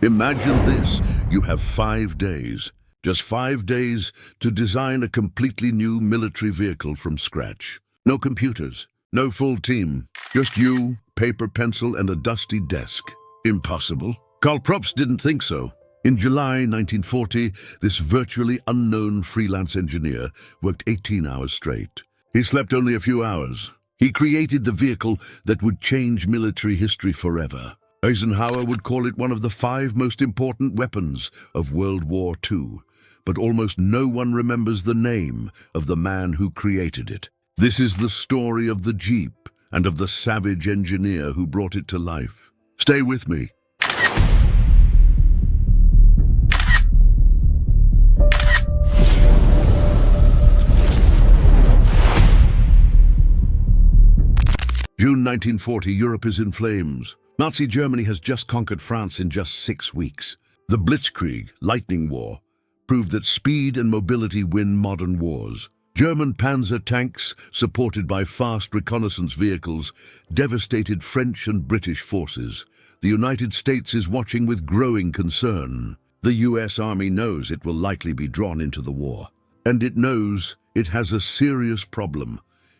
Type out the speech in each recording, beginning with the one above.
Imagine this, you have 5 days, just 5 days to design a completely new military vehicle from scratch. No computers, no full team, just you, paper, pencil, and a dusty desk. Impossible? Karl Probst didn't think so. In July 1940, this virtually unknown freelance engineer worked 18 hours straight. He slept only a few hours. He created the vehicle that would change military history forever. Eisenhower would call it one of the 5 most important weapons of World War II, but almost no one remembers the name of the man who created it. This is the story of the Jeep and of the savage engineer who brought it to life. Stay with me. June 1940, Europe is in flames. Nazi Germany has just conquered France in just 6 weeks. The Blitzkrieg, lightning war, proved that speed and mobility win modern wars. German panzer tanks, supported by fast reconnaissance vehicles, devastated French and British forces. The United States is watching with growing concern. The US Army knows it will likely be drawn into the war. And it knows it has a serious problem.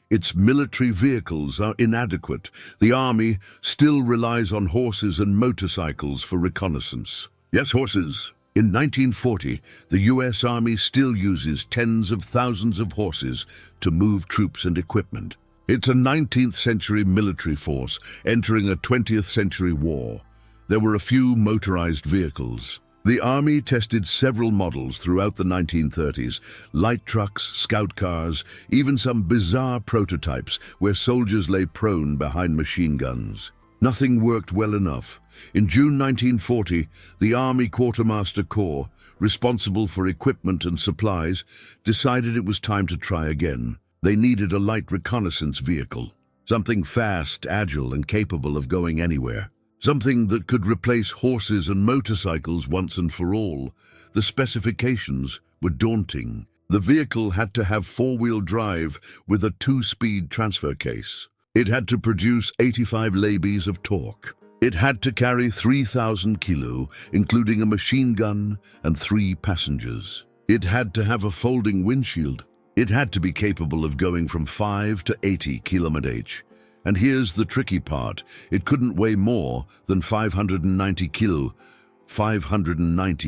Its military vehicles are inadequate. The army still relies on horses and motorcycles for reconnaissance. Yes, horses. In 1940, the US Army still uses tens of thousands of horses to move troops and equipment. It's a 19th century military force entering a 20th century war. There were a few motorized vehicles. The Army tested several models throughout the 1930s, light trucks, scout cars, even some bizarre prototypes where soldiers lay prone behind machine guns. Nothing worked well enough. In June 1940, the Army Quartermaster Corps, responsible for equipment and supplies, decided it was time to try again. They needed a light reconnaissance vehicle, something fast, agile, and capable of going anywhere. Something that could replace horses and motorcycles once and for all. The specifications were daunting. The vehicle had to have 4-wheel drive with a 2-speed transfer case. It had to produce 85 lbs of torque. It had to carry 3,000 kilo, including a machine gun and 3 passengers. It had to have a folding windshield. It had to be capable of going from 5 to 80 km/h. And here's the tricky part. It couldn't weigh more than 590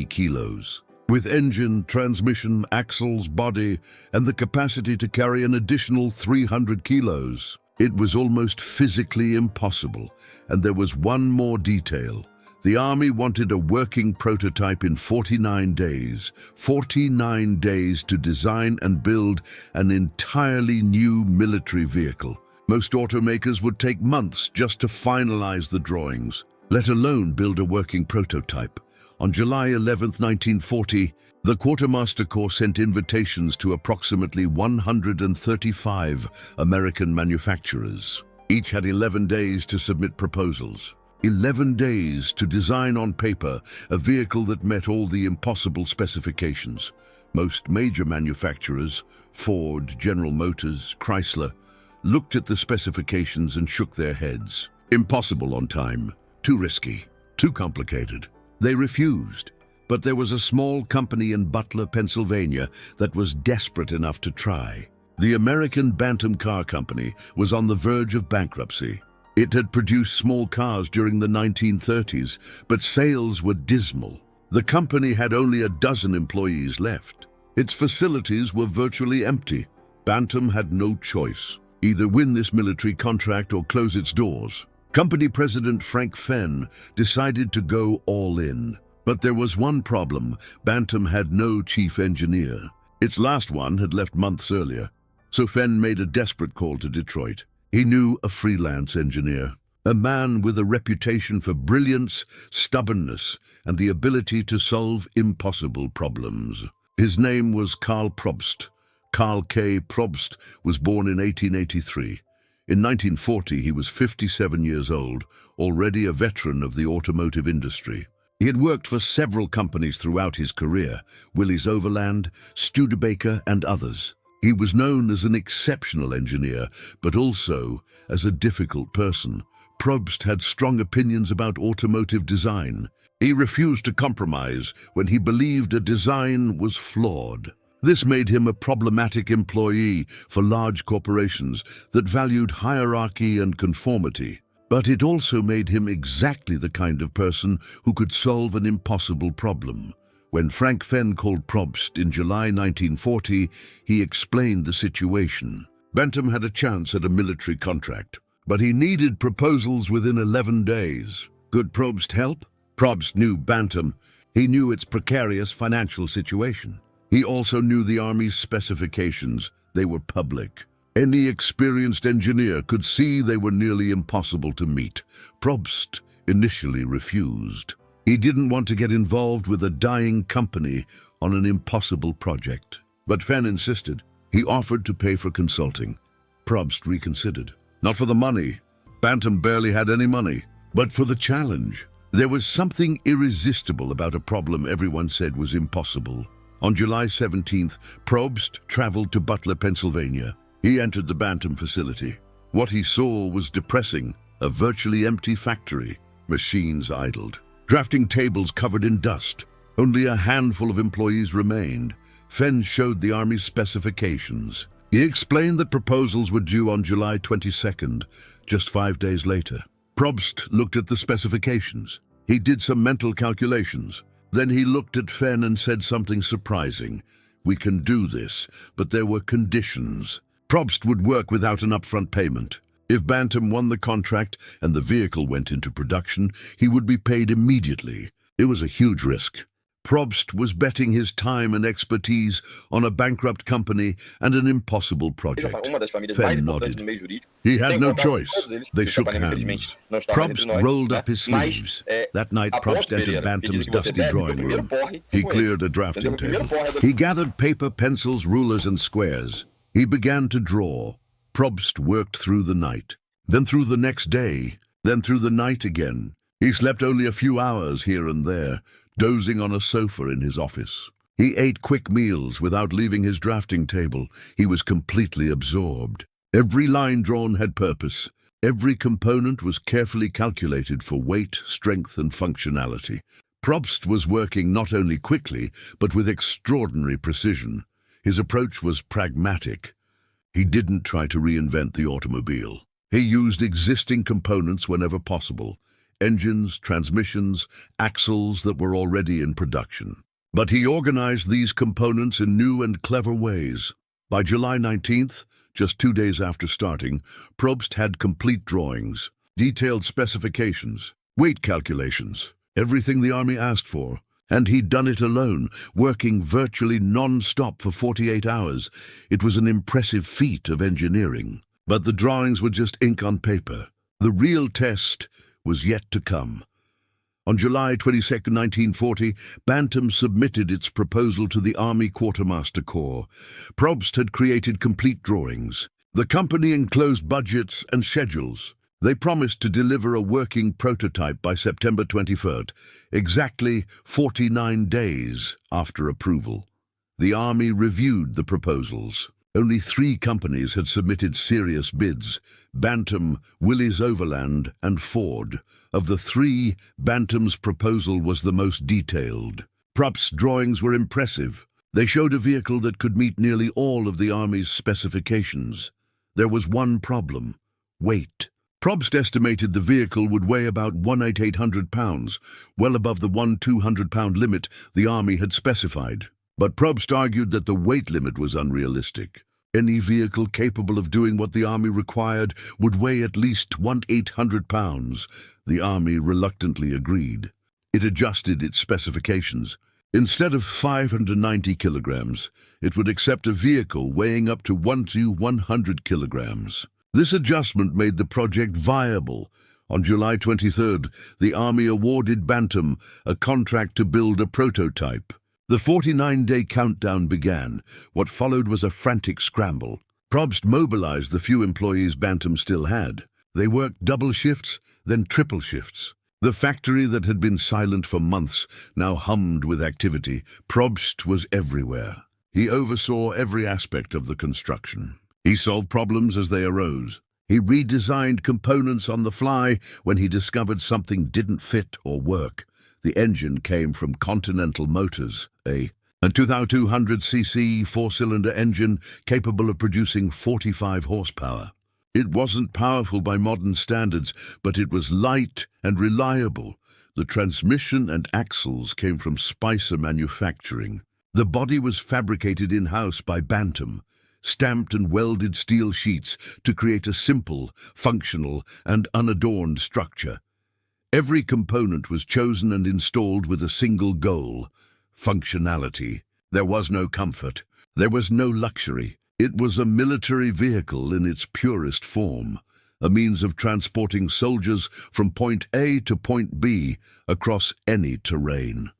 kilos. With engine, transmission, axles, body, and the capacity to carry an additional 300 kilos. It was almost physically impossible. And there was one more detail. The Army wanted a working prototype in 49 days. 49 days to design and build an entirely new military vehicle. Most automakers would take months just to finalize the drawings, let alone build a working prototype. On July 11, 1940, the Quartermaster Corps sent invitations to approximately 135 American manufacturers. Each had 11 days to submit proposals. 11 days to design on paper a vehicle that met all the impossible specifications. Most major manufacturers, Ford, General Motors, Chrysler, looked at the specifications and shook their heads. Impossible on time, too risky, too complicated. They refused, but there was a small company in Butler, Pennsylvania that was desperate enough to try. The American Bantam Car Company was on the verge of bankruptcy. It had produced small cars during the 1930s, but sales were dismal. The company had only a dozen employees left. Its facilities were virtually empty. Bantam had no choice. Either win this military contract or close its doors. Company President Frank Fenn decided to go all in. But there was one problem. Bantam had no chief engineer. Its last one had left months earlier. So Fenn made a desperate call to Detroit. He knew a freelance engineer, a man with a reputation for brilliance, stubbornness, and the ability to solve impossible problems. His name was Karl Probst. Karl K. Probst was born in 1883. In 1940, he was 57 years old, already a veteran of the automotive industry. He had worked for several companies throughout his career, Willys Overland, Studebaker, and others. He was known as an exceptional engineer, but also as a difficult person. Probst had strong opinions about automotive design. He refused to compromise when he believed a design was flawed. This made him a problematic employee for large corporations that valued hierarchy and conformity. But it also made him exactly the kind of person who could solve an impossible problem. When Frank Fenn called Probst in July 1940, he explained the situation. Bantam had a chance at a military contract, but he needed proposals within 11 days. Could Probst help? Probst knew Bantam. He knew its precarious financial situation. He also knew the Army's specifications. They were public. Any experienced engineer could see they were nearly impossible to meet. Probst initially refused. He didn't want to get involved with a dying company on an impossible project. But Fenn insisted. He offered to pay for consulting. Probst reconsidered. Not for the money. Bantam barely had any money, but for the challenge. There was something irresistible about a problem everyone said was impossible. On July 17th, Probst traveled to Butler, Pennsylvania. He entered the Bantam facility. What he saw was depressing. A virtually empty factory. Machines idled. Drafting tables covered in dust. Only a handful of employees remained. Fenn showed the Army's specifications. He explained that proposals were due on July 22nd, just 5 days later. Probst looked at the specifications. He did some mental calculations. Then he looked at Fenn and said something surprising. "We can do this, but there were conditions." Probst would work without an upfront payment. If Bantam won the contract and the vehicle went into production, he would be paid immediately. It was a huge risk. Probst was betting his time and expertise on a bankrupt company and an impossible project. Fenn nodded. He had no choice. They shook hands. Probst rolled up his sleeves. That night, Probst entered Bantam's dusty drawing room. He cleared a drafting table. He gathered paper, pencils, rulers, and squares. He began to draw. Probst worked through the night, then through the next day, then through the night again. He slept only a few hours here and there, dozing on a sofa in his office. He ate quick meals without leaving his drafting table. He was completely absorbed. Every line drawn had purpose. Every component was carefully calculated for weight, strength, and functionality. Probst was working not only quickly, but with extraordinary precision. His approach was pragmatic. He didn't try to reinvent the automobile. He used existing components whenever possible. Engines, transmissions, axles that were already in production. But he organized these components in new and clever ways. By July 19th, just 2 days after starting, Probst had complete drawings, detailed specifications, weight calculations, everything the Army asked for. And he'd done it alone, working virtually non-stop for 48 hours. It was an impressive feat of engineering. But the drawings were just ink on paper. The real test was yet to come. On July 22, 1940, Bantam submitted its proposal to the Army Quartermaster Corps. Probst had created complete drawings. The company enclosed budgets and schedules. They promised to deliver a working prototype by September 23rd, exactly 49 days after approval. The Army reviewed the proposals. Only 3 companies had submitted serious bids: Bantam, Willys Overland, and Ford. Of the 3, Bantam's proposal was the most detailed. Probst's drawings were impressive. They showed a vehicle that could meet nearly all of the Army's specifications. There was one problem: weight. Probst estimated the vehicle would weigh about 1,800 pounds, well above the 1,200-pound limit the Army had specified. But Probst argued that the weight limit was unrealistic. Any vehicle capable of doing what the Army required would weigh at least 1,800 pounds. The Army reluctantly agreed. It adjusted its specifications. Instead of 590 kilograms, it would accept a vehicle weighing up to 100 kilograms. This adjustment made the project viable. On July 23rd, the Army awarded Bantam a contract to build a prototype. The 49-day countdown began. What followed was a frantic scramble. Probst mobilized the few employees Bantam still had. They worked double shifts, then triple shifts. The factory that had been silent for months now hummed with activity. Probst was everywhere. He oversaw every aspect of the construction. He solved problems as they arose. He redesigned components on the fly when he discovered something didn't fit or work. The engine came from Continental Motors, a 2,200cc four-cylinder engine capable of producing 45 horsepower. It wasn't powerful by modern standards, but it was light and reliable. The transmission and axles came from Spicer Manufacturing. The body was fabricated in-house by Bantam, stamped and welded steel sheets to create a simple, functional, and unadorned structure. Every component was chosen and installed with a single goal: functionality. There was no comfort. There was no luxury. It was a military vehicle in its purest form, a means of transporting soldiers from point A to point B across any terrain.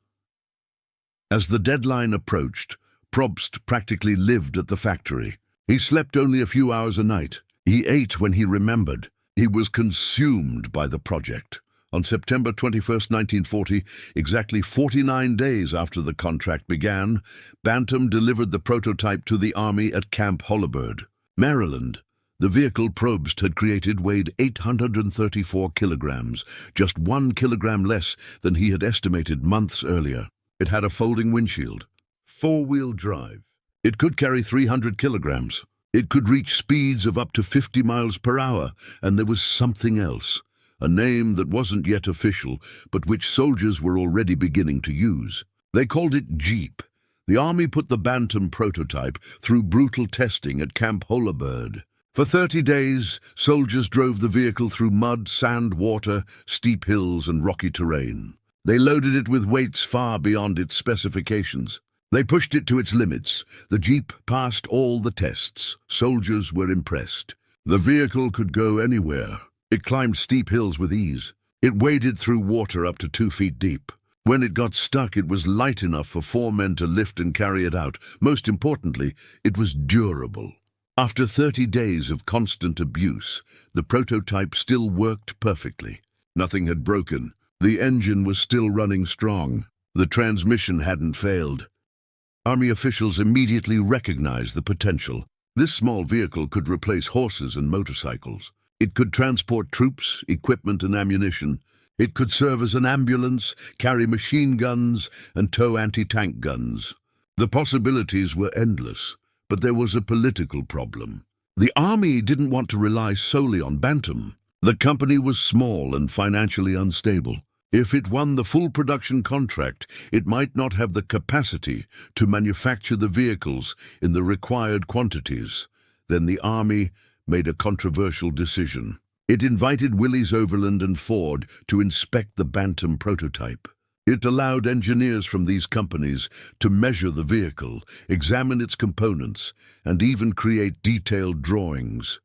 As the deadline approached, Probst practically lived at the factory. He slept only a few hours a night. He ate when he remembered. He was consumed by the project. On September 21st, 1940, exactly 49 days after the contract began, Bantam delivered the prototype to the Army at Camp Holabird, Maryland. The vehicle Probst had created weighed 834 kilograms, just 1 kilogram less than he had estimated months earlier. It had a folding windshield, four-wheel drive. It could carry 300 kilograms. It could reach speeds of up to 50 miles per hour, and there was something else. A name that wasn't yet official, but which soldiers were already beginning to use. They called it Jeep. The Army put the Bantam prototype through brutal testing at Camp Holabird. For 30 days, soldiers drove the vehicle through mud, sand, water, steep hills, and rocky terrain. They loaded it with weights far beyond its specifications. They pushed it to its limits. The Jeep passed all the tests. Soldiers were impressed. The vehicle could go anywhere. It climbed steep hills with ease. It waded through water up to 2 feet deep. When it got stuck, it was light enough for 4 men to lift and carry it out. Most importantly, it was durable. After 30 days of constant abuse, the prototype still worked perfectly. Nothing had broken. The engine was still running strong. The transmission hadn't failed. Army officials immediately recognized the potential. This small vehicle could replace horses and motorcycles. It could transport troops, equipment, and ammunition. It could serve as an ambulance, carry machine guns, and tow anti-tank guns. The possibilities were endless, but there was a political problem. The Army didn't want to rely solely on Bantam. The company was small and financially unstable. If it won the full production contract, it might not have the capacity to manufacture the vehicles in the required quantities. Then the Army made a controversial decision. It invited Willys-Overland and Ford to inspect the Bantam prototype. It allowed engineers from these companies to measure the vehicle, examine its components, and even create detailed drawings.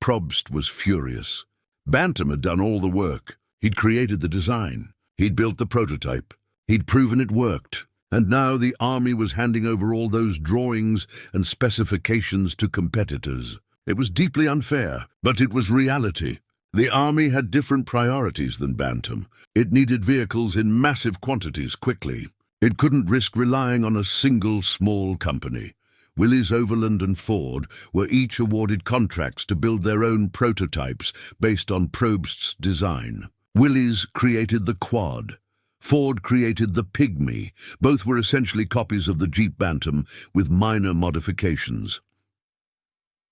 Probst was furious. Bantam had done all the work. He'd created the design. He'd built the prototype. He'd proven it worked. And now the Army was handing over all those drawings and specifications to competitors. It was deeply unfair, but it was reality. The Army had different priorities than Bantam. It needed vehicles in massive quantities quickly. It couldn't risk relying on a single small company. Willys-Overland and Ford were each awarded contracts to build their own prototypes based on Probst's design. Willys created the Quad. Ford created the Pygmy. Both were essentially copies of the Jeep Bantam with minor modifications.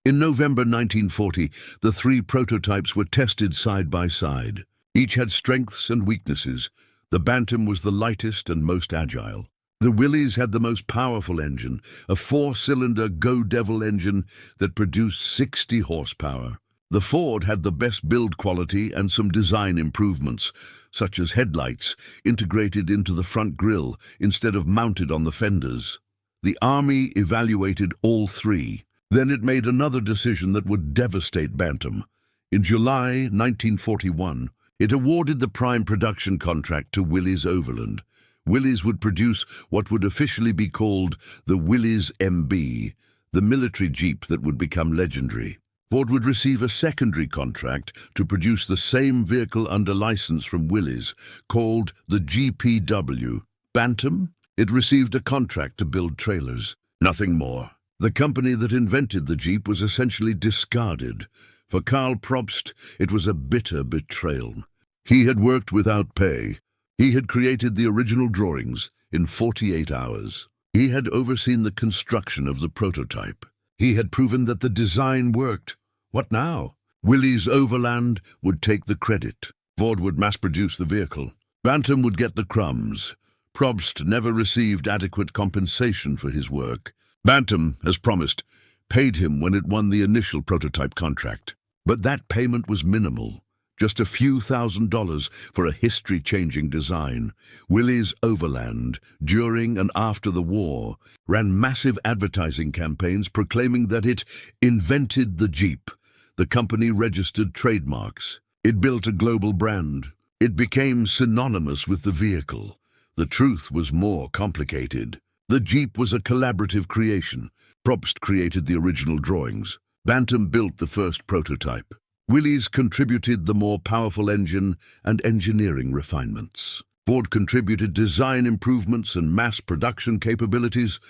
In November 1940, the 3 prototypes were tested side by side. Each had strengths and weaknesses. The Bantam was the lightest and most agile. The Willys had the most powerful engine, a 4-cylinder Go Devil engine that produced 60 horsepower. The Ford had the best build quality and some design improvements, such as headlights integrated into the front grille instead of mounted on the fenders. The Army evaluated all 3. Then it made another decision that would devastate Bantam. In July 1941, it awarded the prime production contract to Willys-Overland. Willys would produce what would officially be called the Willys MB, the military Jeep that would become legendary. Ford would receive a secondary contract to produce the same vehicle under license from Willys, called the GPW. Bantam? It received a contract to build trailers. Nothing more. The company that invented the Jeep was essentially discarded. For Karl Probst, it was a bitter betrayal. He had worked without pay. He had created the original drawings in 48 hours. He had overseen the construction of the prototype. He had proven that the design worked. What now? Willys Overland would take the credit. Ford would mass-produce the vehicle. Bantam would get the crumbs. Probst never received adequate compensation for his work. Bantam, as promised, paid him when it won the initial prototype contract. But that payment was minimal, just a few $1,000s for a history-changing design. Willys Overland, during and after the war, ran massive advertising campaigns proclaiming that it invented the Jeep. The company registered trademarks. It built a global brand. It became synonymous with the vehicle. The truth was more complicated. The Jeep was a collaborative creation. Probst created the original drawings. Bantam built the first prototype. Willys contributed the more powerful engine and engineering refinements. Ford contributed design improvements and mass production capabilities,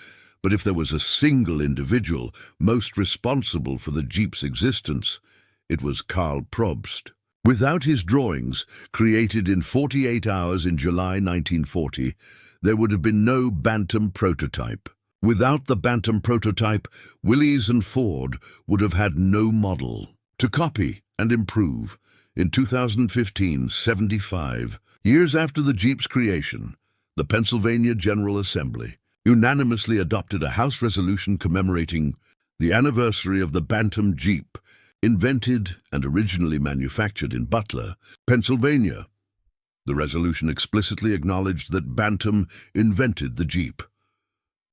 but if there was a single individual most responsible for the Jeep's existence, it was Karl Probst. Without his drawings, created in 48 hours in July 1940, there would have been no Bantam prototype. Without the Bantam prototype, Willys and Ford would have had no model to copy and improve. In 2015, 75 years after the Jeep's creation, the Pennsylvania General Assembly unanimously adopted a House resolution commemorating the anniversary of the Bantam Jeep, invented and originally manufactured in Butler, Pennsylvania. The resolution explicitly acknowledged that Bantam invented the Jeep.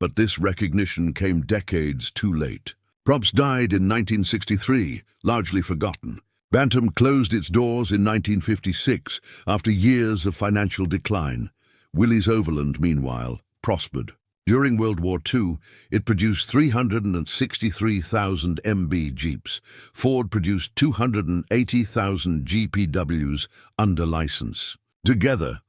But this recognition came decades too late. Probst died in 1963, largely forgotten. Bantam closed its doors in 1956 after years of financial decline. Willys Overland, meanwhile, prospered. During World War II, it produced 363,000 MB Jeeps. Ford produced 280,000 GPWs under license. Together,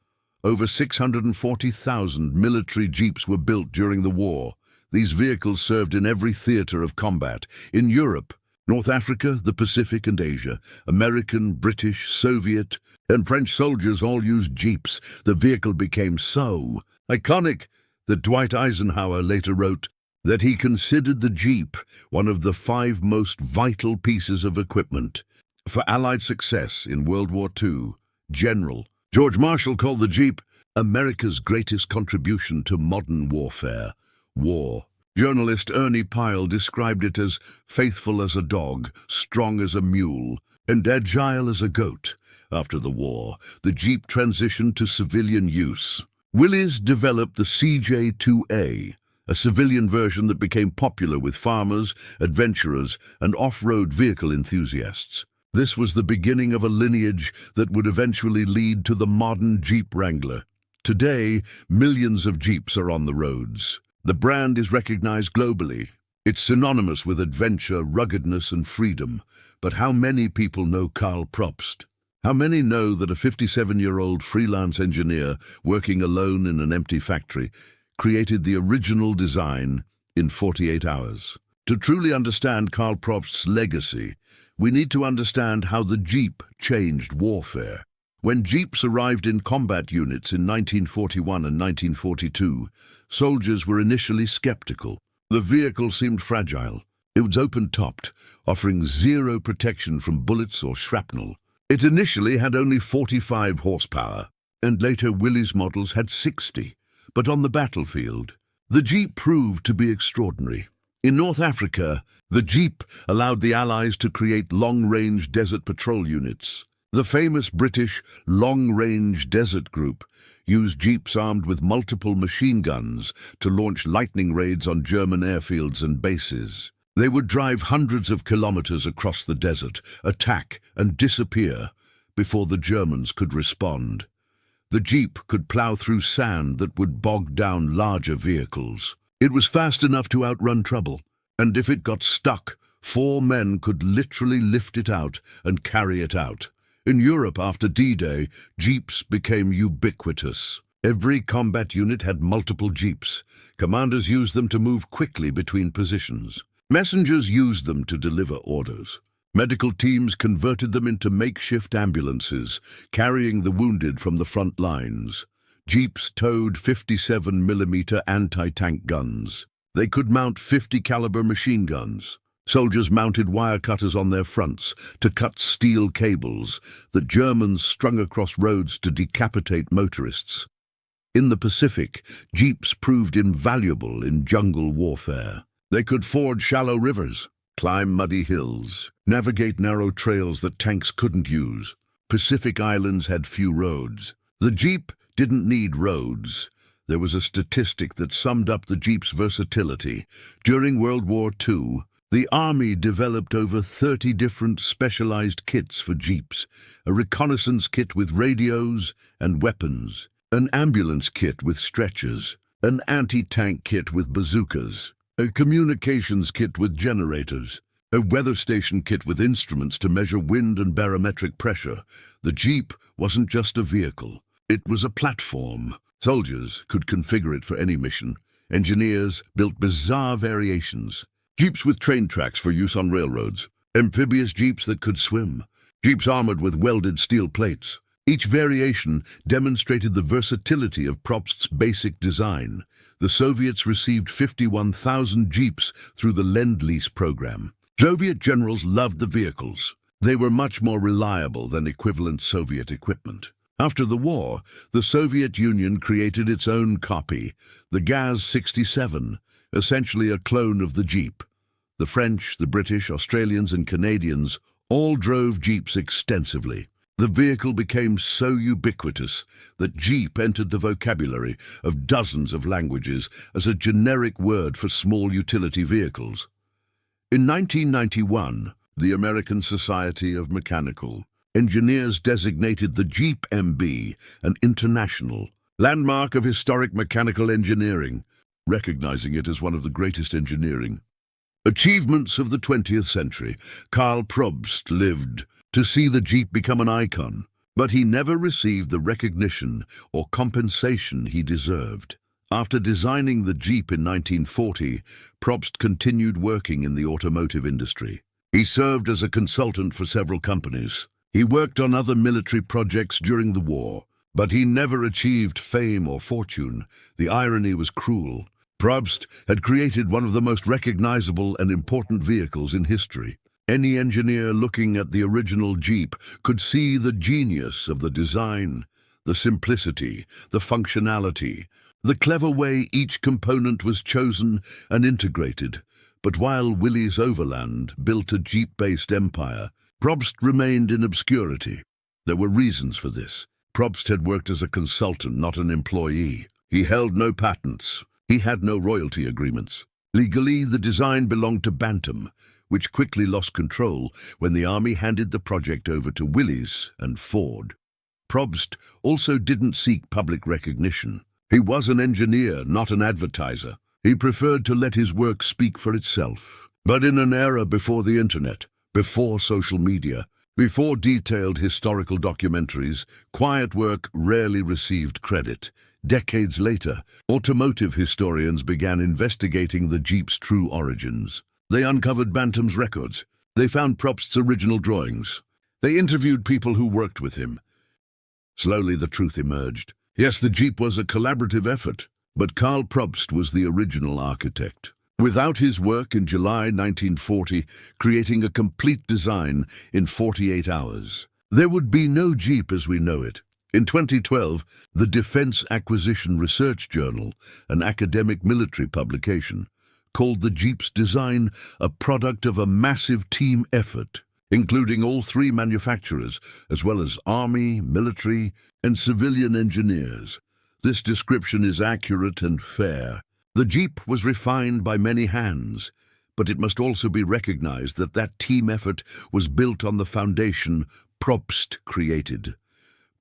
over 640,000 military Jeeps were built during the war. These vehicles served in every theater of combat. In Europe, North Africa, the Pacific and Asia, American, British, Soviet, and French soldiers all used Jeeps. The vehicle became so iconic that Dwight Eisenhower later wrote that he considered the Jeep one of the 5 most vital pieces of equipment for Allied success in World War II. General George Marshall called the Jeep America's greatest contribution to modern warfare. War. Journalist Ernie Pyle described it as faithful as a dog, strong as a mule, and agile as a goat. After the war, the Jeep transitioned to civilian use. Willys developed the CJ2A, a civilian version that became popular with farmers, adventurers, and off-road vehicle enthusiasts. This was the beginning of a lineage that would eventually lead to the modern Jeep Wrangler. Today, millions of Jeeps are on the roads. The brand is recognized globally. It's synonymous with adventure, ruggedness, and freedom. But how many people know Karl Probst? How many know that a 57-year-old freelance engineer working alone in an empty factory created the original design in 48 hours? To truly understand Karl Probst's legacy, we need to understand how the Jeep changed warfare. When Jeeps arrived in combat units in 1941 and 1942, soldiers were initially skeptical. The vehicle seemed fragile. It was open-topped, offering zero protection from bullets or shrapnel. It initially had only 45 horsepower, and later Willys models had 60. But on the battlefield, the Jeep proved to be extraordinary. In North Africa, the Jeep allowed the Allies to create long-range desert patrol units. The famous British Long-Range Desert Group used Jeeps armed with multiple machine guns to launch lightning raids on German airfields and bases. They would drive hundreds of kilometers across the desert, attack and disappear before the Germans could respond. The Jeep could plow through sand that would bog down larger vehicles. It was fast enough to outrun trouble, and if it got stuck, 4 men could literally lift it out and carry it out. In Europe after D-Day, Jeeps became ubiquitous. Every combat unit had multiple Jeeps. Commanders used them to move quickly between positions. Messengers used them to deliver orders. Medical teams converted them into makeshift ambulances, carrying the wounded from the front lines. Jeeps towed 57mm anti-tank guns. They could mount 50-caliber machine guns. Soldiers mounted wire cutters on their fronts to cut steel cables that Germans strung across roads to decapitate motorists. In the Pacific, jeeps proved invaluable in jungle warfare. They could ford shallow rivers, climb muddy hills, navigate narrow trails that tanks couldn't use. Pacific islands had few roads. The jeep didn't need roads. There was a statistic that summed up the jeep's versatility. During World War II, the Army developed over 30 different specialized kits for jeeps: a reconnaissance kit with radios and weapons, an ambulance kit with stretchers, an anti-tank kit with bazookas, a communications kit with generators, a weather station kit with instruments to measure wind and barometric pressure. The jeep wasn't just a vehicle. It was a platform. Soldiers could configure it for any mission. Engineers built bizarre variations. Jeeps with train tracks for use on railroads, amphibious jeeps that could swim, jeeps armored with welded steel plates. Each variation demonstrated the versatility of Probst's basic design. The Soviets received 51,000 jeeps through the Lend-Lease program. Soviet generals loved the vehicles. They were much more reliable than equivalent Soviet equipment. After the war, the Soviet Union created its own copy, the Gaz-67, essentially a clone of the Jeep. The French, the British, Australians and Canadians all drove Jeeps extensively. The vehicle became so ubiquitous that Jeep entered the vocabulary of dozens of languages as a generic word for small utility vehicles. In 1991, the American Society of Mechanical Engineers designated the Jeep MB an international landmark of historic mechanical engineering, recognizing it as one of the greatest engineering achievements of the 20th century. Karl Probst lived to see the Jeep become an icon, but he never received the recognition or compensation he deserved. After designing the Jeep in 1940, Probst continued working in the automotive industry. He served as a consultant for several companies. He worked on other military projects during the war, but he never achieved fame or fortune. The irony was cruel. Probst had created one of the most recognizable and important vehicles in history. Any engineer looking at the original Jeep could see the genius of the design, the simplicity, the functionality, the clever way each component was chosen and integrated. But while Willys Overland built a Jeep-based empire, Probst remained in obscurity. There were reasons for this. Probst had worked as a consultant, not an employee. He held no patents. He had no royalty agreements. Legally, the design belonged to Bantam, which quickly lost control when the Army handed the project over to Willys and Ford. Probst also didn't seek public recognition. He was an engineer, not an advertiser. He preferred to let his work speak for itself. But in an era before the internet, before social media, before detailed historical documentaries, quiet work rarely received credit. Decades later, automotive historians began investigating the Jeep's true origins. They uncovered Bantam's records. They found Probst's original drawings. They interviewed people who worked with him. Slowly, the truth emerged. Yes, the Jeep was a collaborative effort, but Karl Probst was the original architect. Without his work in July 1940, creating a complete design in 48 hours, there would be no Jeep as we know it. In 2012, the Defense Acquisition Research Journal, an academic military publication, called the Jeep's design a product of a massive team effort, including all three manufacturers, as well as Army, military, and civilian engineers. This description is accurate and fair. The Jeep was refined by many hands, but it must also be recognized that that team effort was built on the foundation Probst created.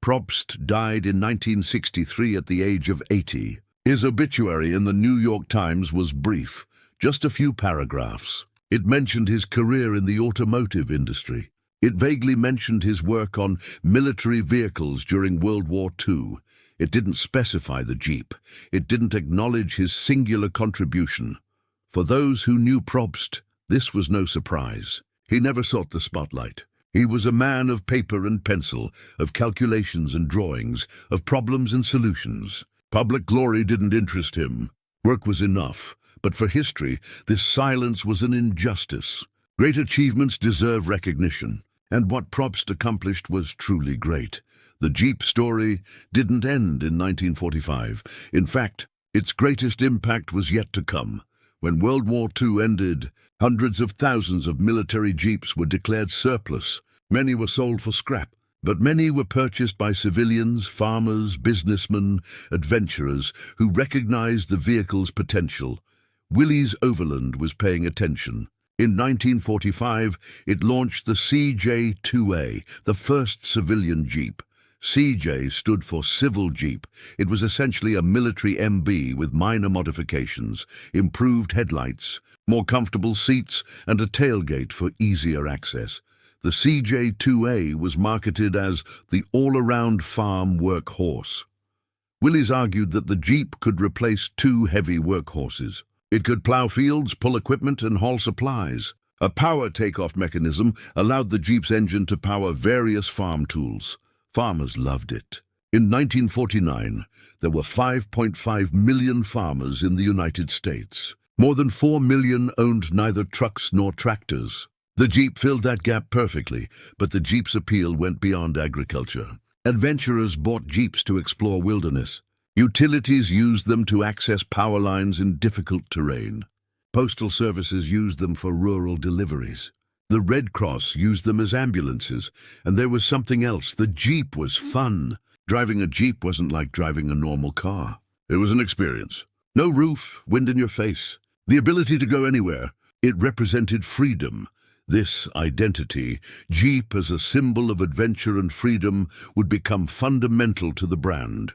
Probst died in 1963 at the age of 80. His obituary in the New York Times was brief, just a few paragraphs. It mentioned his career in the automotive industry. It vaguely mentioned his work on military vehicles during World War II. It didn't specify the Jeep. It didn't acknowledge his singular contribution. For those who knew Probst, this was no surprise. He never sought the spotlight. He was a man of paper and pencil, of calculations and drawings, of problems and solutions. Public glory didn't interest him. Work was enough, but for history, this silence was an injustice. Great achievements deserve recognition, and what Probst accomplished was truly great. The Jeep story didn't end in 1945. In fact, its greatest impact was yet to come. When World War II ended, hundreds of thousands of military Jeeps were declared surplus. Many were sold for scrap, but many were purchased by civilians, farmers, businessmen, adventurers who recognized the vehicle's potential. Willys Overland was paying attention. In 1945, it launched the CJ-2A, the first civilian Jeep. CJ stood for Civil Jeep. It was essentially a military MB with minor modifications, improved headlights, more comfortable seats, and a tailgate for easier access. The CJ-2A was marketed as the all-around farm workhorse. Willys argued that the Jeep could replace two heavy workhorses. It could plow fields, pull equipment, and haul supplies. A power takeoff mechanism allowed the Jeep's engine to power various farm tools. Farmers loved it. In 1949, there were 5.5 million farmers in the United States. More than 4 million owned neither trucks nor tractors. The Jeep filled that gap perfectly, but the Jeep's appeal went beyond agriculture. Adventurers bought Jeeps to explore wilderness. Utilities used them to access power lines in difficult terrain. Postal services used them for rural deliveries. The Red Cross used them as ambulances, and there was something else. The Jeep was fun. Driving a Jeep wasn't like driving a normal car. It was an experience. No roof, wind in your face. The ability to go anywhere. It represented freedom. This identity, Jeep as a symbol of adventure and freedom, would become fundamental to the brand.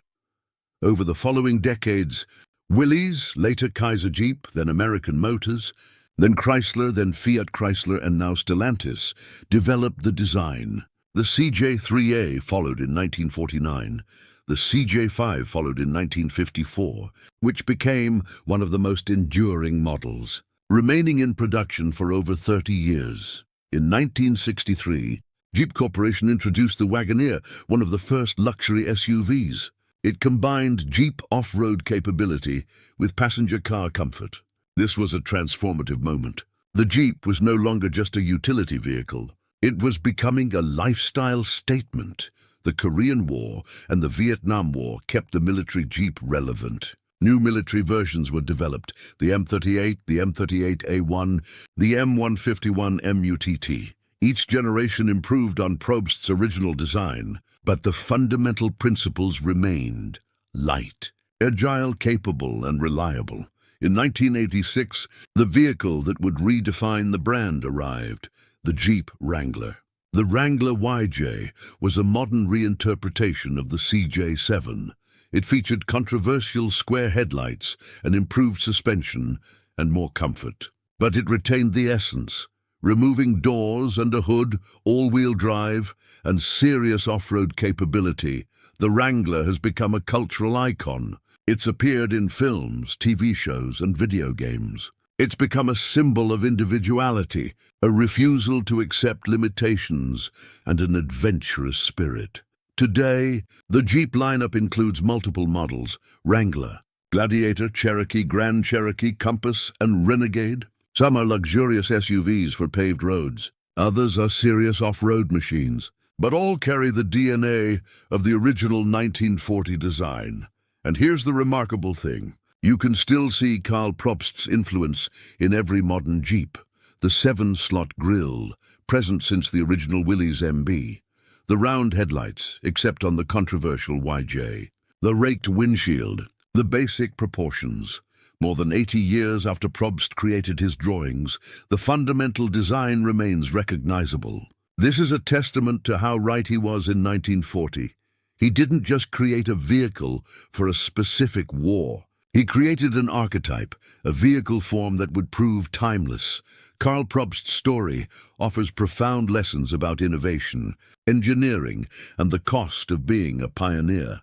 Over the following decades, Willys, later Kaiser Jeep, then American Motors, then Chrysler, then Fiat Chrysler, and now Stellantis, developed the design. The CJ-3A followed in 1949. The CJ-5 followed in 1954, which became one of the most enduring models, remaining in production for over 30 years. In 1963, Jeep Corporation introduced the Wagoneer, one of the first luxury SUVs. It combined Jeep off-road capability with passenger car comfort. This was a transformative moment. The Jeep was no longer just a utility vehicle. It was becoming a lifestyle statement. The Korean War and the Vietnam War kept the military Jeep relevant. New military versions were developed: the M38, the M38A1, the M151 MUTT. Each generation improved on Probst's original design, but the fundamental principles remained: light, agile, capable, and reliable. In 1986, the vehicle that would redefine the brand arrived: the Jeep Wrangler. The Wrangler YJ was a modern reinterpretation of the CJ7. It featured controversial square headlights, an improved suspension, and more comfort. But it retained the essence: removing doors and a hood, all-wheel drive, and serious off-road capability. The Wrangler has become a cultural icon. It's appeared in films, TV shows, and video games. It's become a symbol of individuality, a refusal to accept limitations, and an adventurous spirit. Today, the Jeep lineup includes multiple models: Wrangler, Gladiator, Cherokee, Grand Cherokee, Compass, and Renegade. Some are luxurious SUVs for paved roads. Others are serious off-road machines. But all carry the DNA of the original 1940 design. And here's the remarkable thing: you can still see Karl Probst's influence in every modern Jeep. The 7-slot grille, present since the original Willys MB. The round headlights, except on the controversial YJ. The raked windshield. The basic proportions. More than 80 years after Probst created his drawings, the fundamental design remains recognizable. This is a testament to how right he was in 1940. He didn't just create a vehicle for a specific war. He created an archetype, a vehicle form that would prove timeless. Karl Probst's story offers profound lessons about innovation, engineering, and the cost of being a pioneer.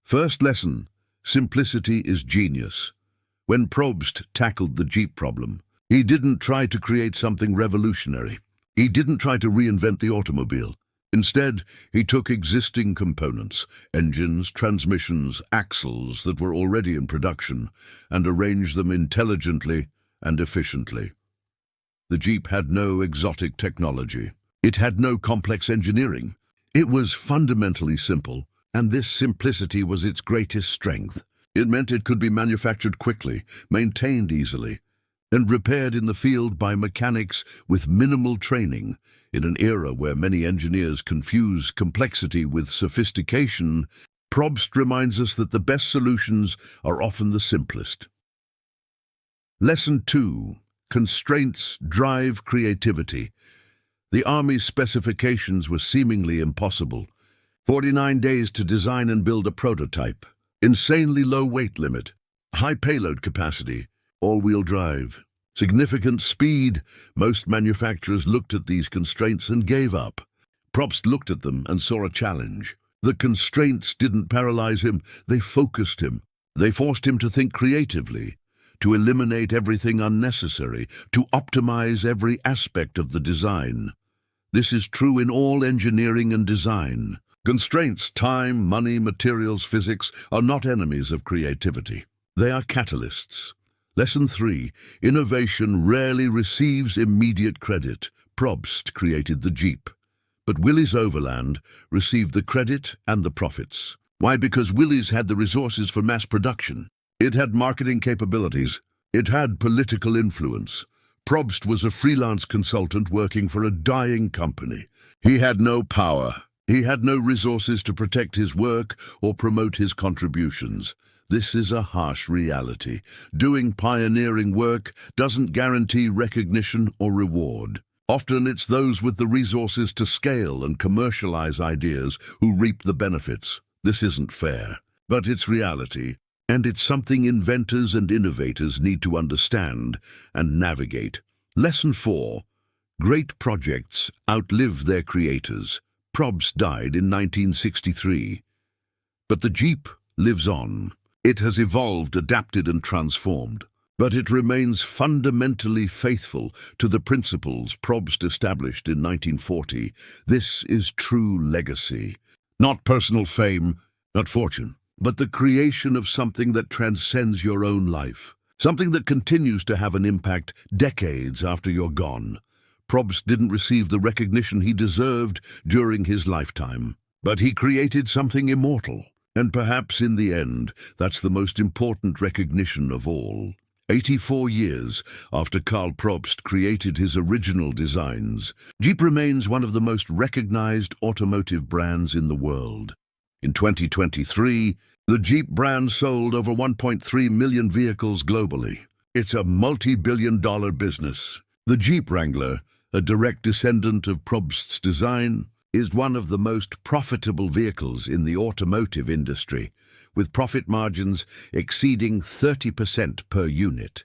First lesson: simplicity is genius. When Probst tackled the Jeep problem, he didn't try to create something revolutionary. He didn't try to reinvent the automobile. Instead, he took existing components, engines, transmissions, axles that were already in production, and arranged them intelligently and efficiently. The Jeep had no exotic technology. It had no complex engineering. It was fundamentally simple, and this simplicity was its greatest strength. It meant it could be manufactured quickly, maintained easily, and repaired in the field by mechanics with minimal training. In an era where many engineers confuse complexity with sophistication, Probst reminds us that the best solutions are often the simplest. Lesson 2. Constraints drive creativity. The Army's specifications were seemingly impossible. 49 days to design and build a prototype. Insanely low weight limit. High payload capacity. All-wheel drive. Significant speed. Most manufacturers looked at these constraints and gave up. Probst looked at them and saw a challenge. The constraints didn't paralyze him, they focused him. They forced him to think creatively, to eliminate everything unnecessary, to optimize every aspect of the design. This is true in all engineering and design. Constraints, time, money, materials, physics, are not enemies of creativity. They are catalysts. Lesson 3. Innovation rarely receives immediate credit. Probst created the Jeep, but Willys Overland received the credit and the profits. Why? Because Willys had the resources for mass production. It had marketing capabilities. It had political influence. Probst was a freelance consultant working for a dying company. He had no power. He had no resources to protect his work or promote his contributions. This is a harsh reality. Doing pioneering work doesn't guarantee recognition or reward. Often it's those with the resources to scale and commercialize ideas who reap the benefits. This isn't fair, but it's reality, and it's something inventors and innovators need to understand and navigate. Lesson 4. Great projects outlive their creators. Probst died in 1963. But the Jeep lives on. It has evolved, adapted, and transformed. But it remains fundamentally faithful to the principles Probst established in 1940. This is true legacy. Not personal fame, not fortune, but the creation of something that transcends your own life. Something that continues to have an impact decades after you're gone. Probst didn't receive the recognition he deserved during his lifetime, but he created something immortal. And perhaps in the end, that's the most important recognition of all. 84 years after Karl Probst created his original designs, Jeep remains one of the most recognized automotive brands in the world. In 2023, the Jeep brand sold over 1.3 million vehicles globally. It's a multi-billion-dollar business. The Jeep Wrangler, a direct descendant of Probst's design, is one of the most profitable vehicles in the automotive industry, with profit margins exceeding 30% per unit.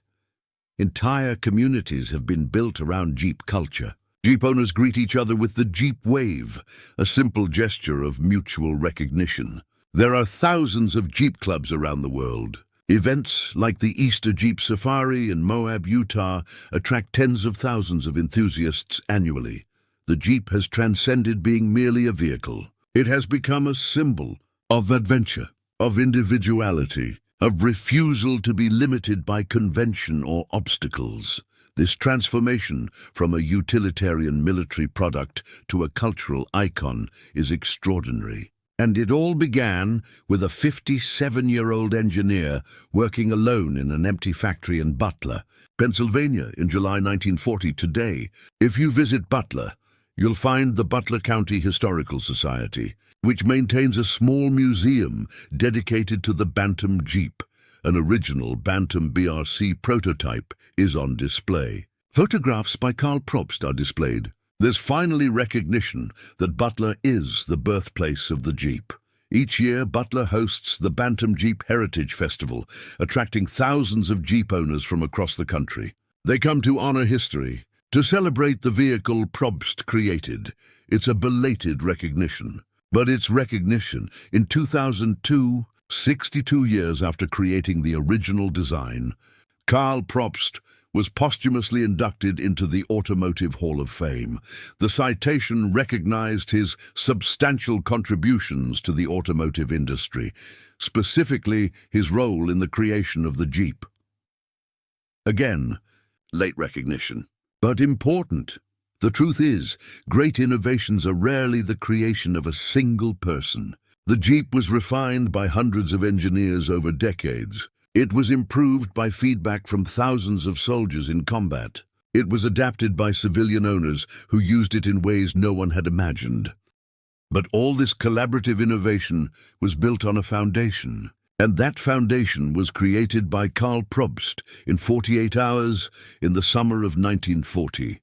Entire communities have been built around Jeep culture. Jeep owners greet each other with the Jeep wave, a simple gesture of mutual recognition. There are thousands of Jeep clubs around the world. Events like the Easter Jeep Safari in Moab, Utah, attract tens of thousands of enthusiasts annually. The Jeep has transcended being merely a vehicle. It has become a symbol of adventure, of individuality, of refusal to be limited by convention or obstacles. This transformation from a utilitarian military product to a cultural icon is extraordinary. And it all began with a 57-year-old engineer working alone in an empty factory in Butler, Pennsylvania in July 1940. Today, if you visit Butler, you'll find the Butler County Historical Society, which maintains a small museum dedicated to the Bantam Jeep. An original Bantam BRC prototype is on display. Photographs by Karl Probst are displayed. There's finally recognition that Butler is the birthplace of the Jeep. Each year, Butler hosts the Bantam Jeep Heritage Festival, attracting thousands of Jeep owners from across the country. They come to honor history, to celebrate the vehicle Probst created. It's a belated recognition. But it's recognition. In 2002, 62 years after creating the original design, Karl Probst was posthumously inducted into the Automotive Hall of Fame. The citation recognized his substantial contributions to the automotive industry, specifically his role in the creation of the Jeep. Again, late recognition, but important. The truth is, great innovations are rarely the creation of a single person. The Jeep was refined by hundreds of engineers over decades. It was improved by feedback from thousands of soldiers in combat. It was adapted by civilian owners who used it in ways no one had imagined. But all this collaborative innovation was built on a foundation. And that foundation was created by Karl Probst in 48 hours in the summer of 1940.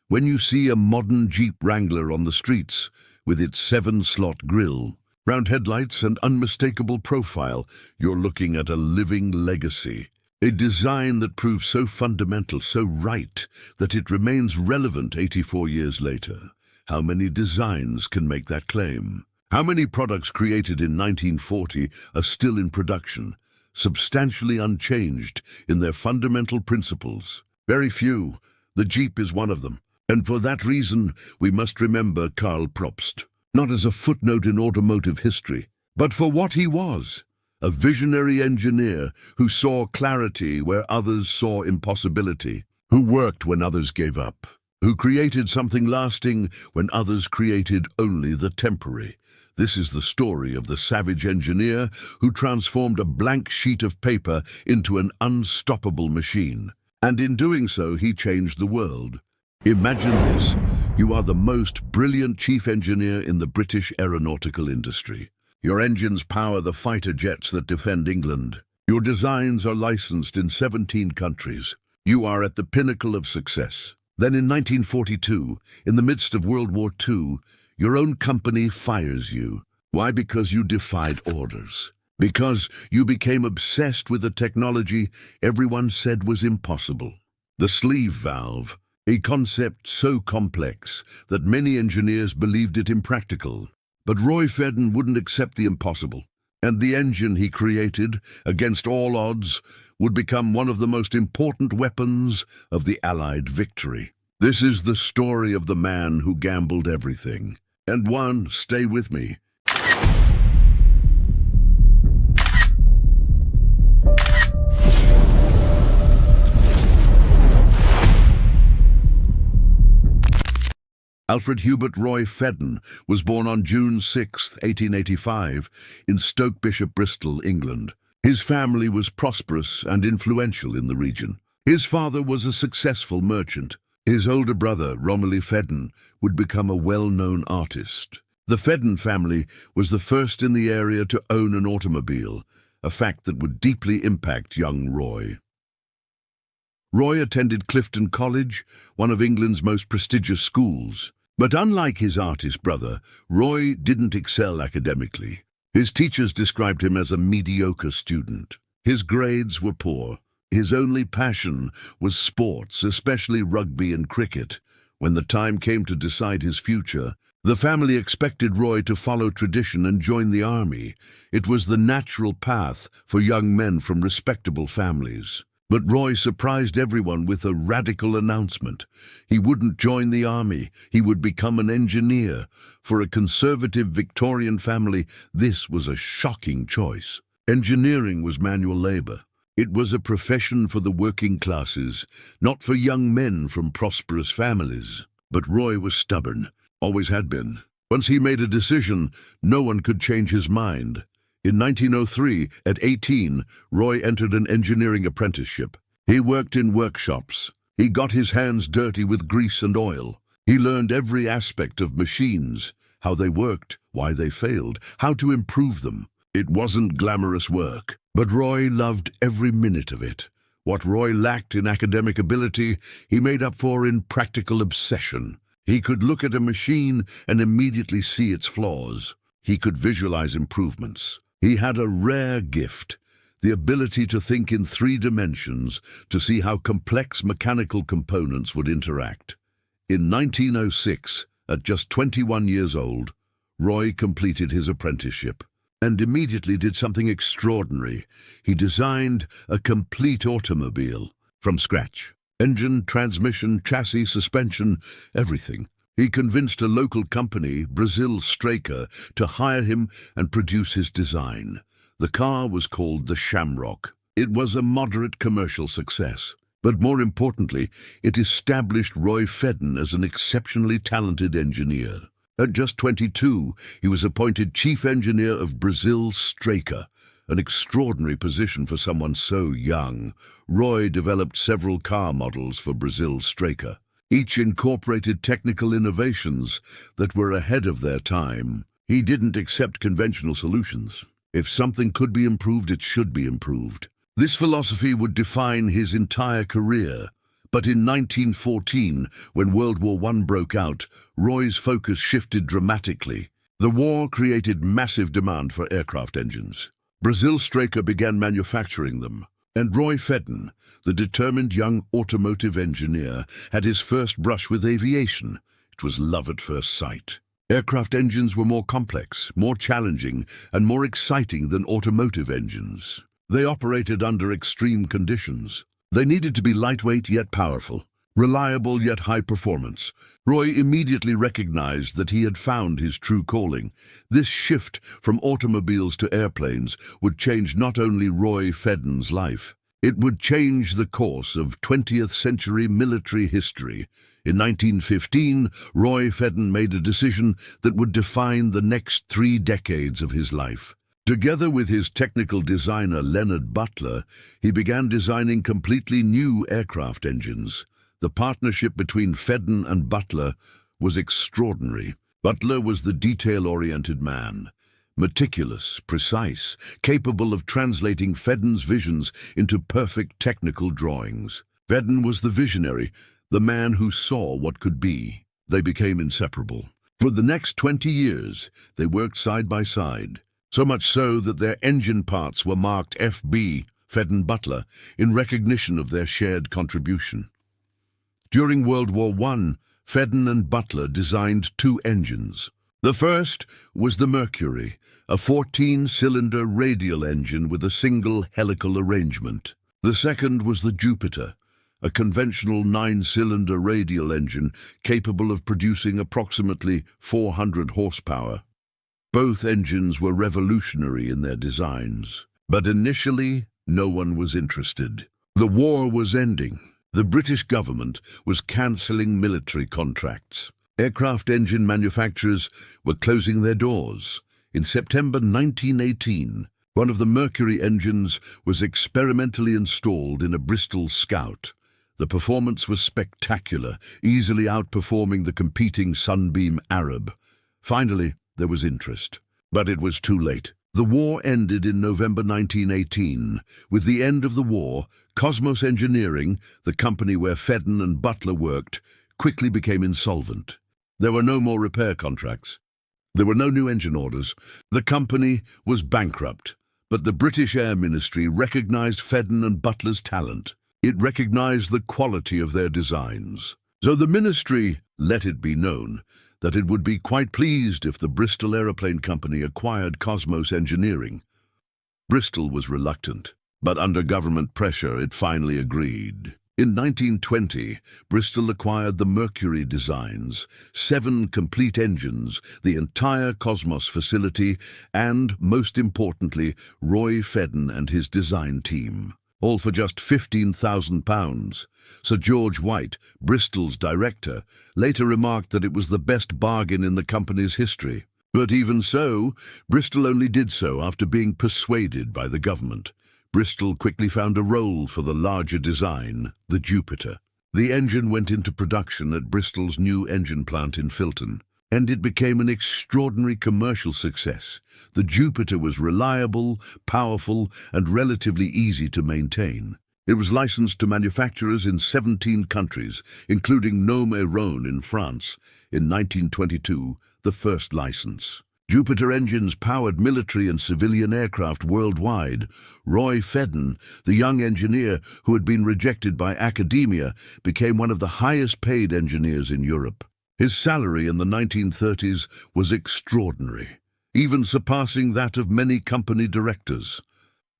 When you see a modern Jeep Wrangler on the streets, with its 7-slot grille, round headlights and unmistakable profile, you're looking at a living legacy. A design that proves so fundamental, so right, that it remains relevant 84 years later. How many designs can make that claim? How many products created in 1940 are still in production, substantially unchanged in their fundamental principles? Very few. The Jeep is one of them. And for that reason, we must remember Karl Probst, not as a footnote in automotive history, but for what he was, a visionary engineer who saw clarity where others saw impossibility, who worked when others gave up, who created something lasting when others created only the temporary. This is the story of the savage engineer who transformed a blank sheet of paper into an unstoppable machine. And in doing so, he changed the world. Imagine this. You are the most brilliant chief engineer in the British aeronautical industry. Your engines power the fighter jets that defend England. Your designs are licensed in 17 countries. You are at the pinnacle of success. Then in 1942, in the midst of World War II, your own company fires you. Why? Because you defied orders. Because you became obsessed with a technology everyone said was impossible. The sleeve valve. A concept so complex that many engineers believed it impractical. But Roy Fedden wouldn't accept the impossible, and the engine he created, against all odds, would become one of the most important weapons of the Allied victory. This is the story of the man who gambled everything. And one, stay with me, Alfred Hubert Roy Fedden was born on June 6, 1885, in Stoke Bishop, Bristol, England. His family was prosperous and influential in the region. His father was a successful merchant. His older brother, Romilly Fedden, would become a well-known artist. The Fedden family was the first in the area to own an automobile, a fact that would deeply impact young Roy. Roy attended Clifton College, one of England's most prestigious schools. But unlike his artist brother, Roy didn't excel academically. His teachers described him as a mediocre student. His grades were poor. His only passion was sports, especially rugby and cricket. When the time came to decide his future, the family expected Roy to follow tradition and join the army. It was the natural path for young men from respectable families. But Roy surprised everyone with a radical announcement. He wouldn't join the army. He would become an engineer. For a conservative Victorian family, this was a shocking choice. Engineering was manual labor. It was a profession for the working classes, not for young men from prosperous families. But Roy was stubborn, always had been. Once he made a decision, no one could change his mind. In 1903, at 18, Roy entered an engineering apprenticeship. He worked in workshops. He got his hands dirty with grease and oil. He learned every aspect of machines, how they worked, why they failed, how to improve them. It wasn't glamorous work, but Roy loved every minute of it. What Roy lacked in academic ability, he made up for in practical obsession. He could look at a machine and immediately see its flaws. He could visualize improvements. He had a rare gift, the ability to think in 3 dimensions, to see how complex mechanical components would interact. In 1906, at just 21 years old, Roy completed his apprenticeship and immediately did something extraordinary. He designed a complete automobile from scratch. Engine, transmission, chassis, suspension, everything. He convinced a local company, Brazil Straker, to hire him and produce his design. The car was called the Shamrock. It was a moderate commercial success. But more importantly, it established Roy Fedden as an exceptionally talented engineer. At just 22, he was appointed chief engineer of Brazil Straker, an extraordinary position for someone so young. Roy developed several car models for Brazil Straker. Each incorporated technical innovations that were ahead of their time. He didn't accept conventional solutions. If something could be improved, it should be improved. This philosophy would define his entire career. But in 1914, when World War I broke out, Roy's focus shifted dramatically. The war created massive demand for aircraft engines. Brazil Straker began manufacturing them, and Roy Fedden, the determined young automotive engineer, had his first brush with aviation. It was love at first sight. Aircraft engines were more complex, more challenging, and more exciting than automotive engines. They operated under extreme conditions. They needed to be lightweight yet powerful, reliable yet high performance. Roy immediately recognized that he had found his true calling. This shift from automobiles to airplanes would change not only Roy Fedden's life, it would change the course of 20th century military history. In 1915, Roy Fedden made a decision that would define the next 3 decades of his life. Together with his technical designer Leonard Butler, he began designing completely new aircraft engines. The partnership between Fedden and Butler was extraordinary. Butler was the detail-oriented man, meticulous, precise, capable of translating Fedden's visions into perfect technical drawings. Fedden was the visionary, the man who saw what could be. They became inseparable. For the next 20 years, they worked side by side. So much so that their engine parts were marked FB, Fedden Butler, in recognition of their shared contribution. During World War I, Fedden and Butler designed 2 engines. The first was the Mercury, a 14-cylinder radial engine with a single helical arrangement. The second was the Jupiter, a conventional 9-cylinder radial engine capable of producing approximately 400 horsepower. Both engines were revolutionary in their designs, but initially no one was interested. The war was ending. The British government was cancelling military contracts. Aircraft engine manufacturers were closing their doors. In September 1918, one of the Mercury engines was experimentally installed in a Bristol Scout. The performance was spectacular, easily outperforming the competing Sunbeam Arab. Finally, there was interest, but it was too late. The war ended in November 1918. With the end of the war, Cosmos Engineering, the company where Fedden and Butler worked, quickly became insolvent. There were no more repair contracts. There were no new engine orders. The company was bankrupt, but the British Air Ministry recognized Fedden and Butler's talent. It recognized the quality of their designs. So the ministry let it be known that it would be quite pleased if the Bristol Aeroplane Company acquired Cosmos Engineering. Bristol was reluctant, but under government pressure it finally agreed. In 1920, Bristol acquired the Mercury designs, 7 complete engines, the entire Cosmos facility, and, most importantly, Roy Fedden and his design team, all for just £15,000. Sir George White, Bristol's director, later remarked that it was the best bargain in the company's history. But even so, Bristol only did so after being persuaded by the government. Bristol quickly found a role for the larger design, the Jupiter. The engine went into production at Bristol's new engine plant in Filton, and it became an extraordinary commercial success. The Jupiter was reliable, powerful, and relatively easy to maintain. It was licensed to manufacturers in 17 countries, including Nome-et-Rhône in France. In 1922, the first license. Jupiter engines powered military and civilian aircraft worldwide. Roy Fedden, the young engineer who had been rejected by academia, became one of the highest-paid engineers in Europe. His salary in the 1930s was extraordinary, even surpassing that of many company directors.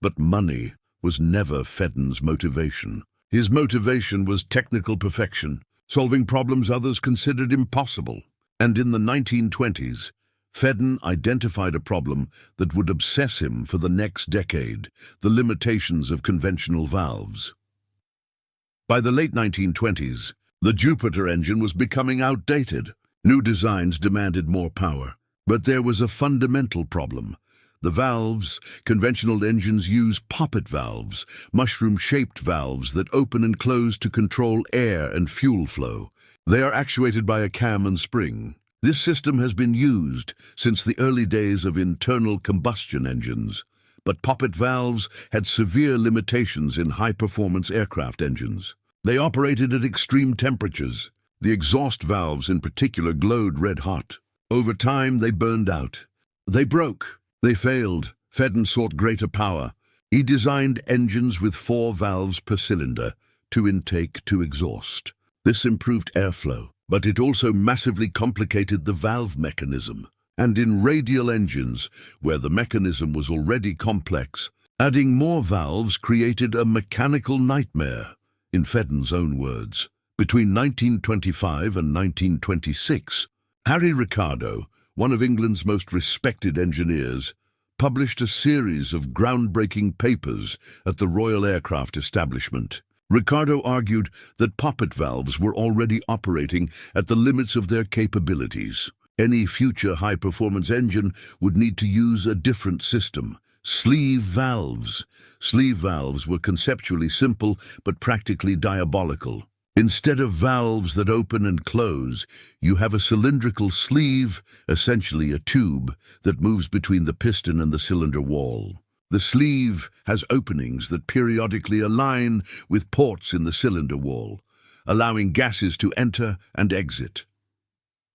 But money was never Fedden's motivation. His motivation was technical perfection, solving problems others considered impossible. And in the 1920s, Fedden identified a problem that would obsess him for the next decade: the limitations of conventional valves. By the late 1920s, the Jupiter engine was becoming outdated. New designs demanded more power. But there was a fundamental problem. The valves, conventional engines use poppet valves, mushroom-shaped valves that open and close to control air and fuel flow. They are actuated by a cam and spring. This system has been used since the early days of internal combustion engines. But poppet valves had severe limitations in high-performance aircraft engines. They operated at extreme temperatures. The exhaust valves in particular glowed red-hot. Over time, they burned out. They broke. They failed. Fedden sought greater power. He designed engines with 4 valves per cylinder, 2 intake, 2 exhaust. This improved airflow, but it also massively complicated the valve mechanism. And in radial engines, where the mechanism was already complex, adding more valves created a mechanical nightmare. In Fedden's own words, between 1925 and 1926, Harry Ricardo, one of England's most respected engineers, published a series of groundbreaking papers at the Royal Aircraft Establishment. Ricardo argued that poppet valves were already operating at the limits of their capabilities. Any future high-performance engine would need to use a different system: sleeve valves. Sleeve valves were conceptually simple but practically diabolical. Instead of valves that open and close, you have a cylindrical sleeve, essentially a tube, that moves between the piston and the cylinder wall. The sleeve has openings that periodically align with ports in the cylinder wall, allowing gases to enter and exit.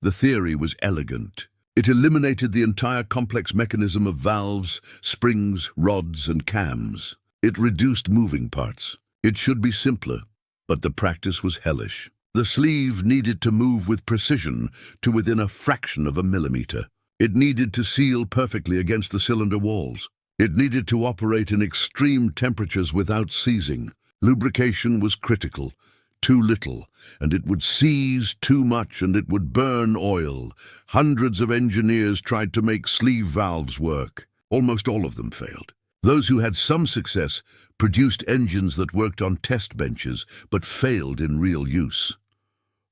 The theory was elegant. It eliminated the entire complex mechanism of valves, springs, rods, and cams. It reduced moving parts. It should be simpler, but the practice was hellish. The sleeve needed to move with precision to within a fraction of a millimeter. It needed to seal perfectly against the cylinder walls. It needed to operate in extreme temperatures without seizing. Lubrication was critical. Too little, and it would seize; too much, and it would burn oil. Hundreds of engineers tried to make sleeve valves work. Almost all of them failed. Those who had some success produced engines that worked on test benches but failed in real use.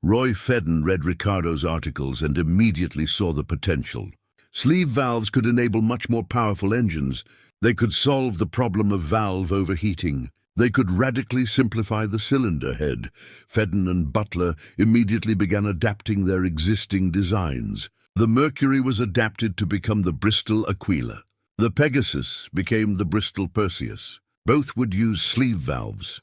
Roy Fedden read Ricardo's articles and immediately saw the potential. Sleeve valves could enable much more powerful engines. They could solve the problem of valve overheating. They could radically simplify the cylinder head. Fedden and Butler immediately began adapting their existing designs. The Mercury was adapted to become the Bristol Aquila. The Pegasus became the Bristol Perseus. Both would use sleeve valves.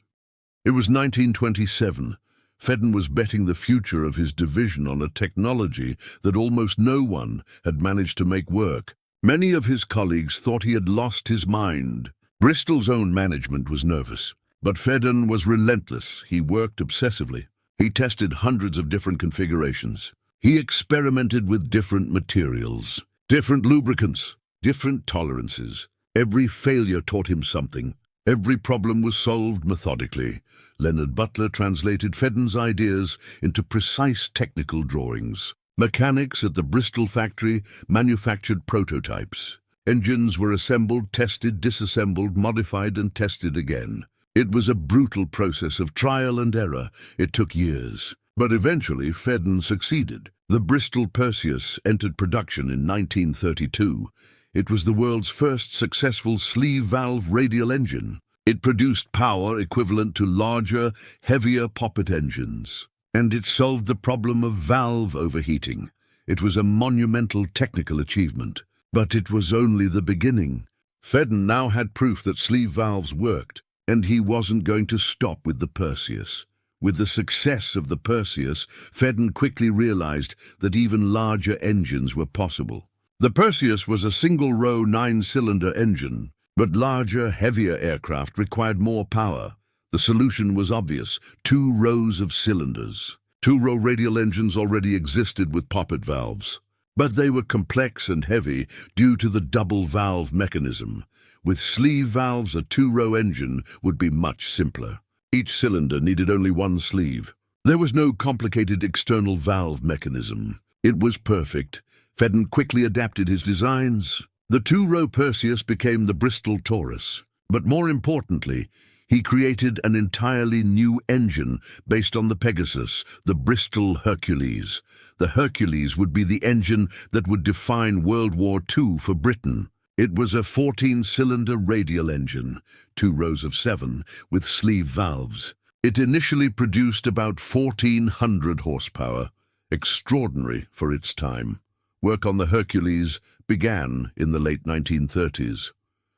It was 1927. Fedden was betting the future of his division on a technology that almost no one had managed to make work. Many of his colleagues thought he had lost his mind. Bristol's own management was nervous, but Fedden was relentless. He worked obsessively. He tested hundreds of different configurations. He experimented with different materials, different lubricants, different tolerances. Every failure taught him something. Every problem was solved methodically. Leonard Butler translated Fedden's ideas into precise technical drawings. Mechanics at the Bristol factory manufactured prototypes. Engines were assembled, tested, disassembled, modified, and tested again. It was a brutal process of trial and error. It took years. But eventually, Fedden succeeded. The Bristol Perseus entered production in 1932. It was the world's first successful sleeve valve radial engine. It produced power equivalent to larger, heavier poppet engines. And it solved the problem of valve overheating. It was a monumental technical achievement. But it was only the beginning. Fedden now had proof that sleeve valves worked, and he wasn't going to stop with the Perseus. With the success of the Perseus, Fedden quickly realized that even larger engines were possible. The Perseus was a single-row 9-cylinder engine, but larger, heavier aircraft required more power. The solution was obvious: 2 rows of cylinders. 2-row radial engines already existed with poppet valves. But they were complex and heavy due to the double valve mechanism. With sleeve valves, a 2-row engine would be much simpler. Each cylinder needed only one sleeve. There was no complicated external valve mechanism. It was perfect. Fedden quickly adapted his designs. The two-row Perseus became the Bristol Taurus. But more importantly, he created an entirely new engine based on the Pegasus, the Bristol Hercules. The Hercules would be the engine that would define World War II for Britain. It was a 14-cylinder radial engine, 2 rows of 7, with sleeve valves. It initially produced about 1,400 horsepower, extraordinary for its time. Work on the Hercules began in the late 1930s.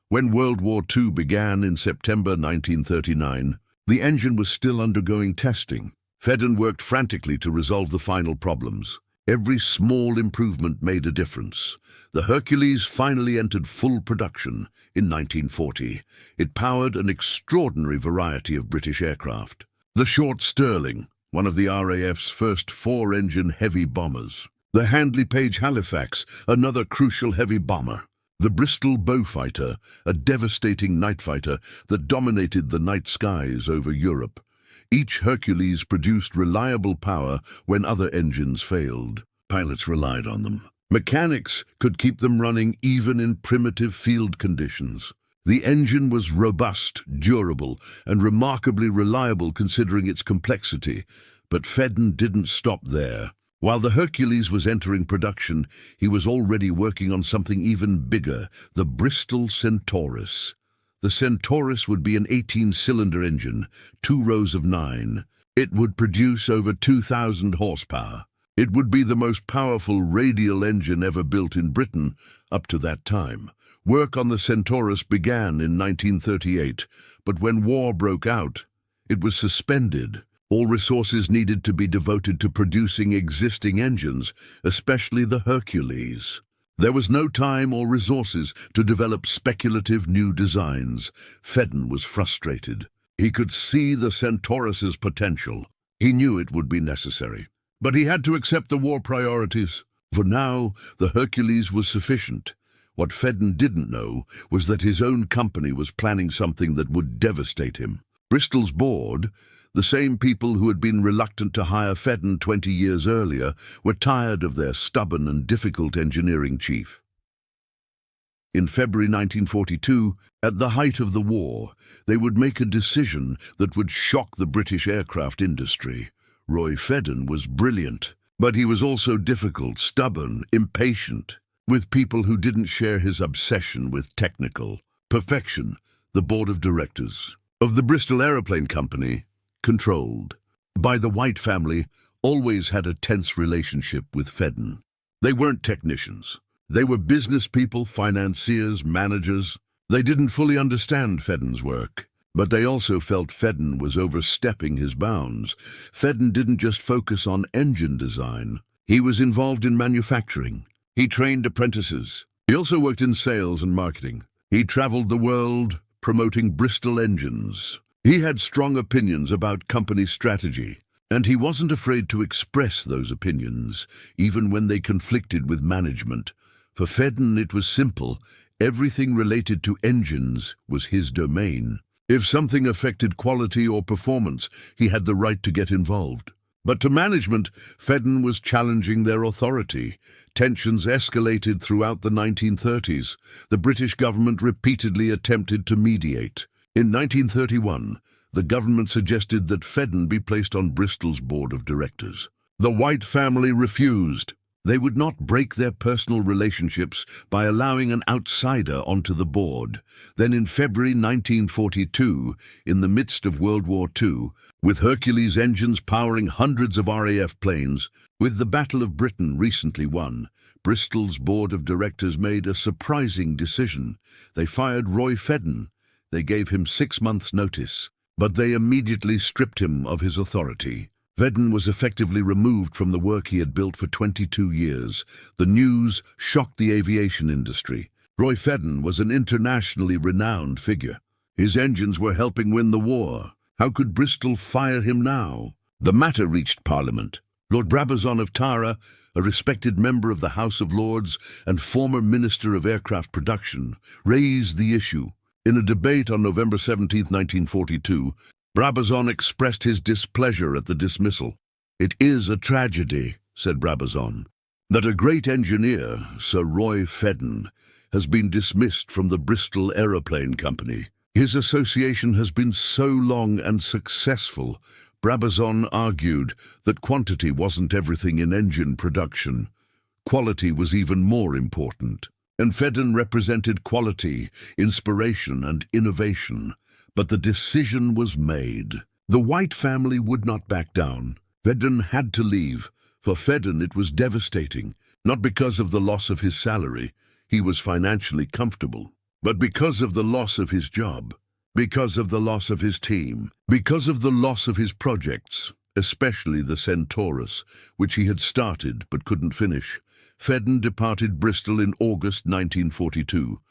When World War II began in September 1939, the engine was still undergoing testing. Fedden worked frantically to resolve the final problems. Every small improvement made a difference. The Hercules finally entered full production in 1940. It powered an extraordinary variety of British aircraft. The Short Stirling, one of the RAF's first 4-engine heavy bombers. The Handley Page Halifax, another crucial heavy bomber. The Bristol Beaufighter, a devastating night fighter that dominated the night skies over Europe. Each Hercules produced reliable power when other engines failed. Pilots relied on them. Mechanics could keep them running even in primitive field conditions. The engine was robust, durable, and remarkably reliable considering its complexity. But Fedden didn't stop there. While the Hercules was entering production, he was already working on something even bigger, the Bristol Centaurus. The Centaurus would be an 18-cylinder engine, 2 rows of 9. It would produce over 2,000 horsepower. It would be the most powerful radial engine ever built in Britain up to that time. Work on the Centaurus began in 1938, but when war broke out, it was suspended. All resources needed to be devoted to producing existing engines, especially the Hercules. There was no time or resources to develop speculative new designs. Fedden was frustrated. He could see the Centaurus's potential. He knew it would be necessary. But he had to accept the war priorities. For now, the Hercules was sufficient. What Fedden didn't know was that his own company was planning something that would devastate him. Bristol's board, the same people who had been reluctant to hire Fedden 20 years earlier, were tired of their stubborn and difficult engineering chief. In February 1942, at the height of the war, they would make a decision that would shock the British aircraft industry. Roy Fedden was brilliant, but he was also difficult, stubborn, impatient, with people who didn't share his obsession with technical perfection. The board of directors of the Bristol Aeroplane Company, controlled by the White family, always had a tense relationship with Fedden. They weren't technicians. They were business people, financiers, managers. They didn't fully understand Fedden's work, but they also felt Fedden was overstepping his bounds. Fedden didn't just focus on engine design. He was involved in manufacturing. He trained apprentices. He also worked in sales and marketing. He traveled the world promoting Bristol engines. He had strong opinions about company strategy, and he wasn't afraid to express those opinions, even when they conflicted with management. For Fedden, it was simple. Everything related to engines was his domain. If something affected quality or performance, he had the right to get involved. But to management, Fedden was challenging their authority. Tensions escalated throughout the 1930s. The British government repeatedly attempted to mediate. In 1931, the government suggested that Fedden be placed on Bristol's board of directors. The White family refused. They would not break their personal relationships by allowing an outsider onto the board. Then in February 1942, in the midst of World War II, with Hercules engines powering hundreds of RAF planes, with the Battle of Britain recently won, Bristol's board of directors made a surprising decision. They fired Roy Fedden. They gave him 6 months' notice, but they immediately stripped him of his authority. Fedden was effectively removed from the work he had built for 22 years. The news shocked the aviation industry. Roy Fedden was an internationally renowned figure. His engines were helping win the war. How could Bristol fire him now? The matter reached Parliament. Lord Brabazon of Tara, a respected member of the House of Lords and former Minister of Aircraft Production, raised the issue. In a debate on November 17, 1942, Brabazon expressed his displeasure at the dismissal. "It is a tragedy," said Brabazon, "that a great engineer, Sir Roy Fedden, has been dismissed from the Bristol Aeroplane Company. His association has been so long and successful." Brabazon argued that quantity wasn't everything in engine production. Quality was even more important. And Fedden represented quality, inspiration, and innovation. But the decision was made. The White family would not back down. Fedden had to leave. For Fedden it was devastating, not because of the loss of his salary, he was financially comfortable, but because of the loss of his job, because of the loss of his team, because of the loss of his projects, especially the Centaurus, which he had started but couldn't finish. Fedden departed Bristol in August 1942,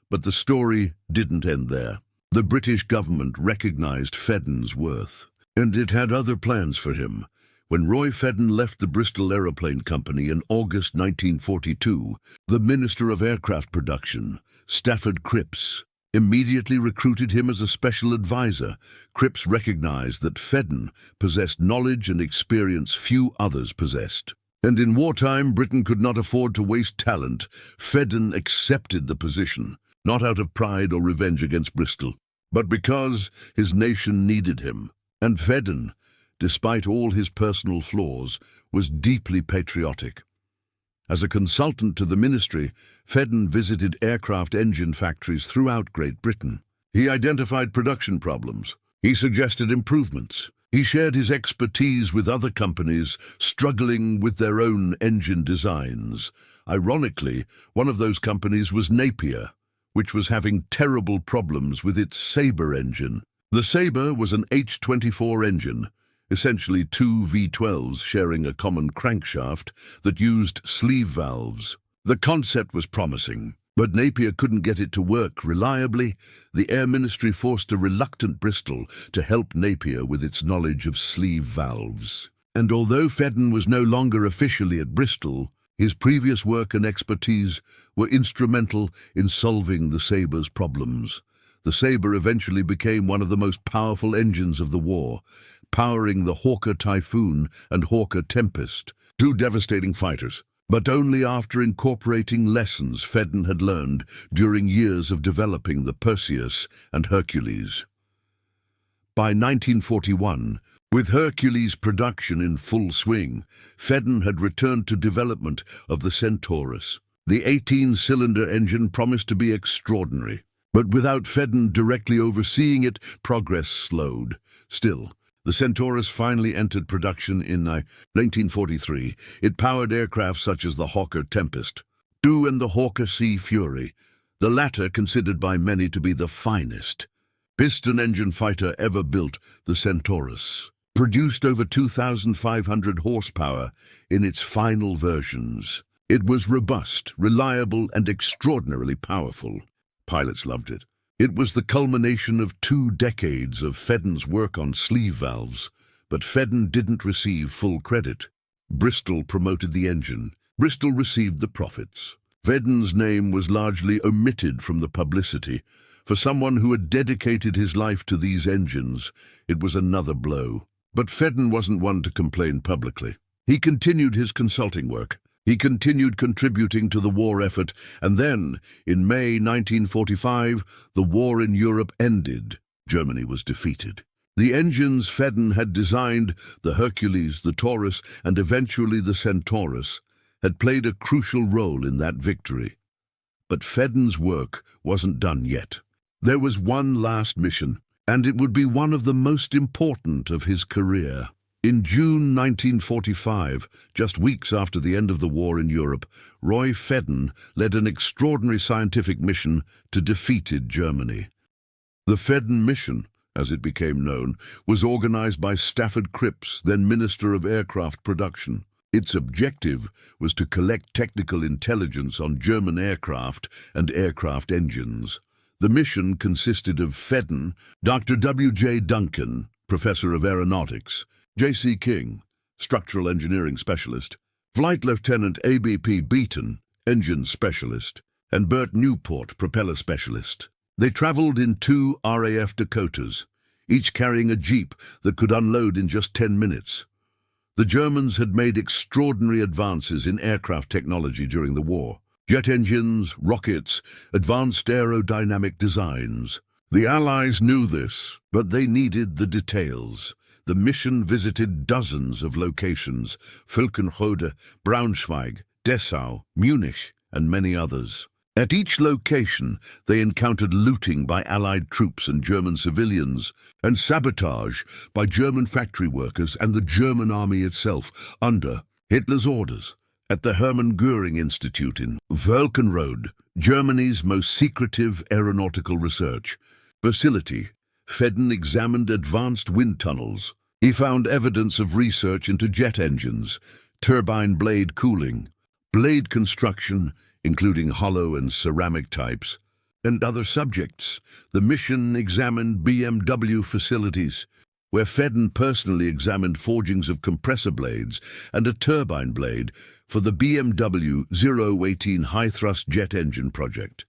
but the story didn't end there. The British government recognized Fedden's worth, and it had other plans for him. When Roy Fedden left the Bristol Aeroplane Company in August 1942, the Minister of Aircraft Production, Stafford Cripps, immediately recruited him as a special advisor. Cripps recognized that Fedden possessed knowledge and experience few others possessed. And in wartime, Britain could not afford to waste talent. Fedden accepted the position, not out of pride or revenge against Bristol, but because his nation needed him. And Fedden, despite all his personal flaws, was deeply patriotic. As a consultant to the ministry, Fedden visited aircraft engine factories throughout Great Britain. He identified production problems. He suggested improvements. He shared his expertise with other companies struggling with their own engine designs. Ironically, one of those companies was Napier, which was having terrible problems with its Sabre engine. The Sabre was an H-24 engine, essentially two V12s sharing a common crankshaft that used sleeve valves. The concept was promising, but Napier couldn't get it to work reliably. The Air Ministry forced a reluctant Bristol to help Napier with its knowledge of sleeve valves. And although Fedden was no longer officially at Bristol, his previous work and expertise were instrumental in solving the Sabre's problems. The Sabre eventually became one of the most powerful engines of the war, powering the Hawker Typhoon and Hawker Tempest, two devastating fighters, but only after incorporating lessons Fedden had learned during years of developing the Perseus and Hercules. By 1941, with Hercules production in full swing, Fedden had returned to development of the Centaurus. The 18-cylinder engine promised to be extraordinary, but without Fedden directly overseeing it, progress slowed. Still, the Centaurus finally entered production in 1943. It powered aircraft such as the Hawker Tempest II and the Hawker Sea Fury, the latter considered by many to be the finest piston engine fighter ever built. The Centaurus produced over 2,500 horsepower in its final versions. It was robust, reliable, and extraordinarily powerful. Pilots loved it. It was the culmination of 2 decades of Fedden's work on sleeve valves, but Fedden didn't receive full credit. Bristol promoted the engine. Bristol received the profits. Fedden's name was largely omitted from the publicity. For someone who had dedicated his life to these engines, it was another blow. But Fedden wasn't one to complain publicly. He continued his consulting work. He continued contributing to the war effort, and then, in May 1945, the war in Europe ended. Germany was defeated. The engines Fedden had designed, the Hercules, the Taurus, and eventually the Centaurus, had played a crucial role in that victory. But Fedden's work wasn't done yet. There was one last mission, and it would be one of the most important of his career. In June 1945, just weeks after the end of the war in Europe, Roy Fedden led an extraordinary scientific mission to defeated Germany. The Fedden mission, as it became known, was organized by Stafford Cripps, then Minister of Aircraft Production. Its objective was to collect technical intelligence on German aircraft and aircraft engines. The mission consisted of Fedden, Dr. W.J. Duncan, Professor of Aeronautics, J.C. King, Structural Engineering Specialist, Flight Lieutenant A.B.P. Beaton, Engine Specialist, and Bert Newport, Propeller Specialist. They traveled in 2 RAF Dakotas, each carrying a jeep that could unload in just 10 minutes. The Germans had made extraordinary advances in aircraft technology during the war. Jet engines, rockets, advanced aerodynamic designs. The Allies knew this, but they needed the details. The mission visited dozens of locations: Völkenrode, Braunschweig, Dessau, Munich, and many others. At each location, they encountered looting by Allied troops and German civilians, and sabotage by German factory workers and the German army itself, under Hitler's orders. At the Hermann Göring Institute in Völkenrode, Germany's most secretive aeronautical research facility, Fedden examined advanced wind tunnels. He found evidence of research into jet engines, turbine blade cooling, blade construction, including hollow and ceramic types, and other subjects. The mission examined BMW facilities, where Fedden personally examined forgings of compressor blades and a turbine blade for the BMW 018 high-thrust jet engine project.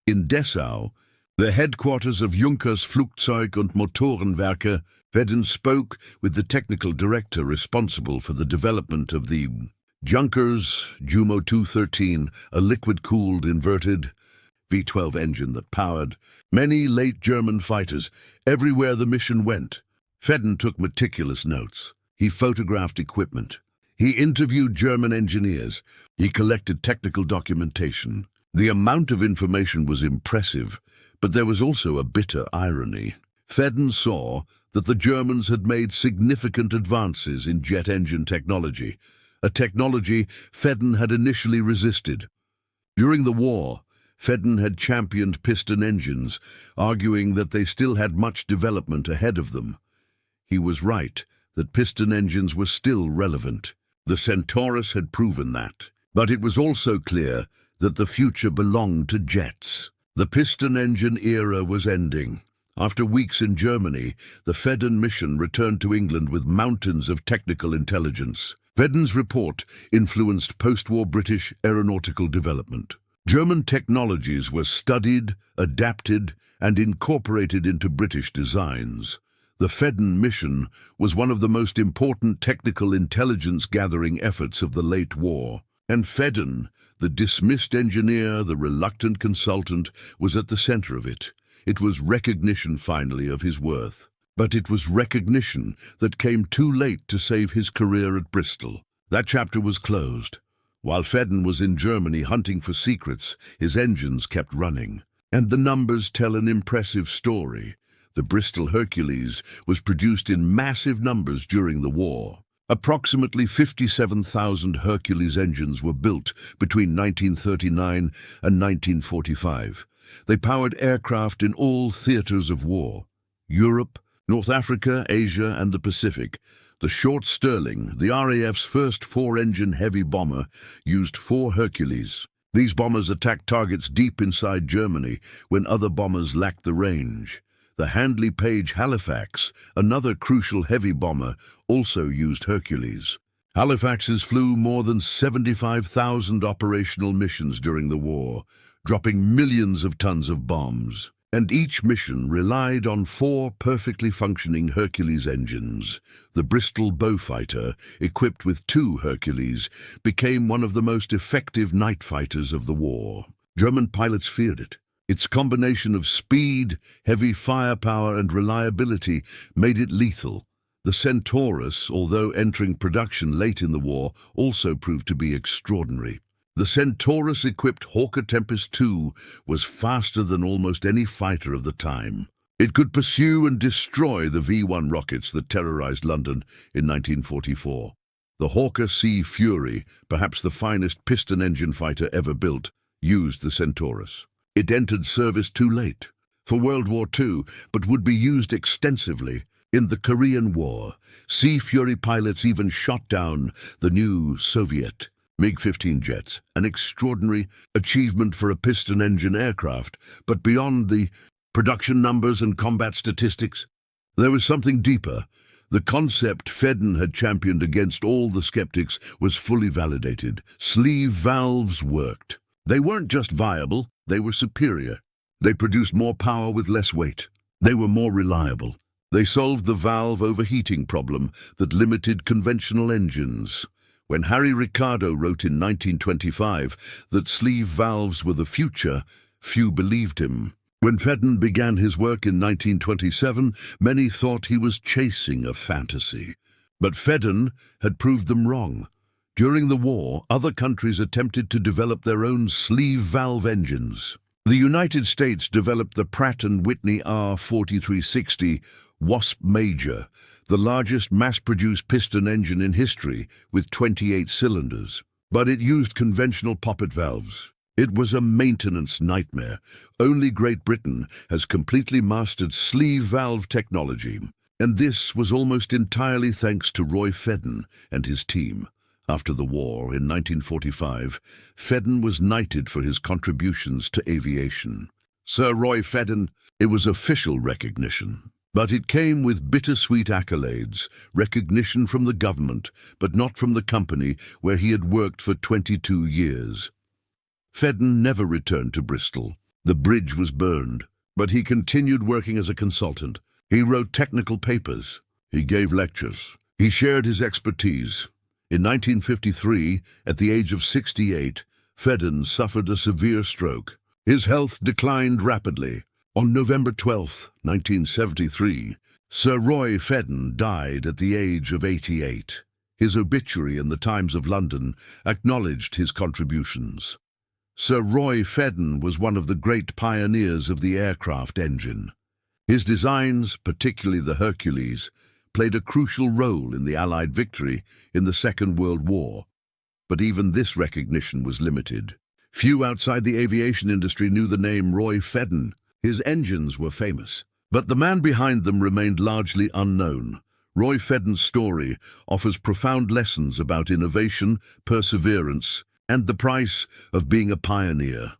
In Dessau, the headquarters of Junkers Flugzeug- und Motorenwerke, Fedden spoke with the technical director responsible for the development of the Junkers Jumo 213, a liquid-cooled inverted V-12 engine that powered many late German fighters. Everywhere the mission went, Fedden took meticulous notes. He photographed equipment. He interviewed German engineers. He collected technical documentation. The amount of information was impressive, but there was also a bitter irony. Fedden saw that the Germans had made significant advances in jet engine technology, a technology Fedden had initially resisted. During the war, Fedden had championed piston engines, arguing that they still had much development ahead of them. He was right that piston engines were still relevant. The Centaurus had proven that. But it was also clear that the future belonged to jets. The piston engine era was ending. After weeks in Germany, the Fedden mission returned to England with mountains of technical intelligence. Fedden's report influenced post-war British aeronautical development. German technologies were studied, adapted, and incorporated into British designs. The Fedden mission was one of the most important technical intelligence-gathering efforts of the late war. And Fedden, the dismissed engineer, the reluctant consultant, was at the center of it. It was recognition, finally, of his worth. But it was recognition that came too late to save his career at Bristol. That chapter was closed. While Fedden was in Germany hunting for secrets, his engines kept running. And the numbers tell an impressive story. The Bristol Hercules was produced in massive numbers during the war. Approximately 57,000 Hercules engines were built between 1939 and 1945. They powered aircraft in all theaters of war: Europe, North Africa, Asia, and the Pacific. The Short Stirling, the RAF's first four-engine heavy bomber, used 4 Hercules. These bombers attacked targets deep inside Germany when other bombers lacked the range. The Handley Page Halifax, another crucial heavy bomber, also used Hercules. Halifaxes flew more than 75,000 operational missions during the war, dropping millions of tons of bombs. And each mission relied on 4 perfectly functioning Hercules engines. The Bristol Beaufighter, equipped with 2 Hercules, became one of the most effective night fighters of the war. German pilots feared it. Its combination of speed, heavy firepower, and reliability made it lethal. The Centaurus, although entering production late in the war, also proved to be extraordinary. The Centaurus-equipped Hawker Tempest II was faster than almost any fighter of the time. It could pursue and destroy the V-1 rockets that terrorized London in 1944. The Hawker Sea Fury, perhaps the finest piston engine fighter ever built, used the Centaurus. It entered service too late for World War II, but would be used extensively in the Korean War. Sea Fury pilots even shot down the new Soviet MiG-15 jets, an extraordinary achievement for a piston-engine aircraft. But beyond the production numbers and combat statistics, there was something deeper. The concept Fedden had championed against all the skeptics was fully validated. Sleeve valves worked. They weren't just viable, they were superior. They produced more power with less weight. They were more reliable. They solved the valve overheating problem that limited conventional engines. When Harry Ricardo wrote in 1925 that sleeve valves were the future, few believed him. When Fedden began his work in 1927, many thought he was chasing a fantasy. But Fedden had proved them wrong. During the war, other countries attempted to develop their own sleeve valve engines. The United States developed the Pratt & Whitney R4360 Wasp Major, the largest mass-produced piston engine in history, with 28 cylinders. But it used conventional poppet valves. It was a maintenance nightmare. Only Great Britain has completely mastered sleeve valve technology, and this was almost entirely thanks to Roy Fedden and his team. After the war, in 1945, Fedden was knighted for his contributions to aviation. Sir Roy Fedden, it was official recognition. But it came with bittersweet accolades, recognition from the government, but not from the company where he had worked for 22 years. Fedden never returned to Bristol. The bridge was burned, but he continued working as a consultant. He wrote technical papers. He gave lectures. He shared his expertise. In 1953, at the age of 68, Fedden suffered a severe stroke. His health declined rapidly. On November 12, 1973, Sir Roy Fedden died at the age of 88. His obituary in the Times of London acknowledged his contributions. Sir Roy Fedden was one of the great pioneers of the aircraft engine. His designs, particularly the Hercules, played a crucial role in the Allied victory in the Second World War. But even this recognition was limited. Few outside the aviation industry knew the name Roy Fedden. His engines were famous, but the man behind them remained largely unknown. Roy Fedden's story offers profound lessons about innovation, perseverance, and the price of being a pioneer.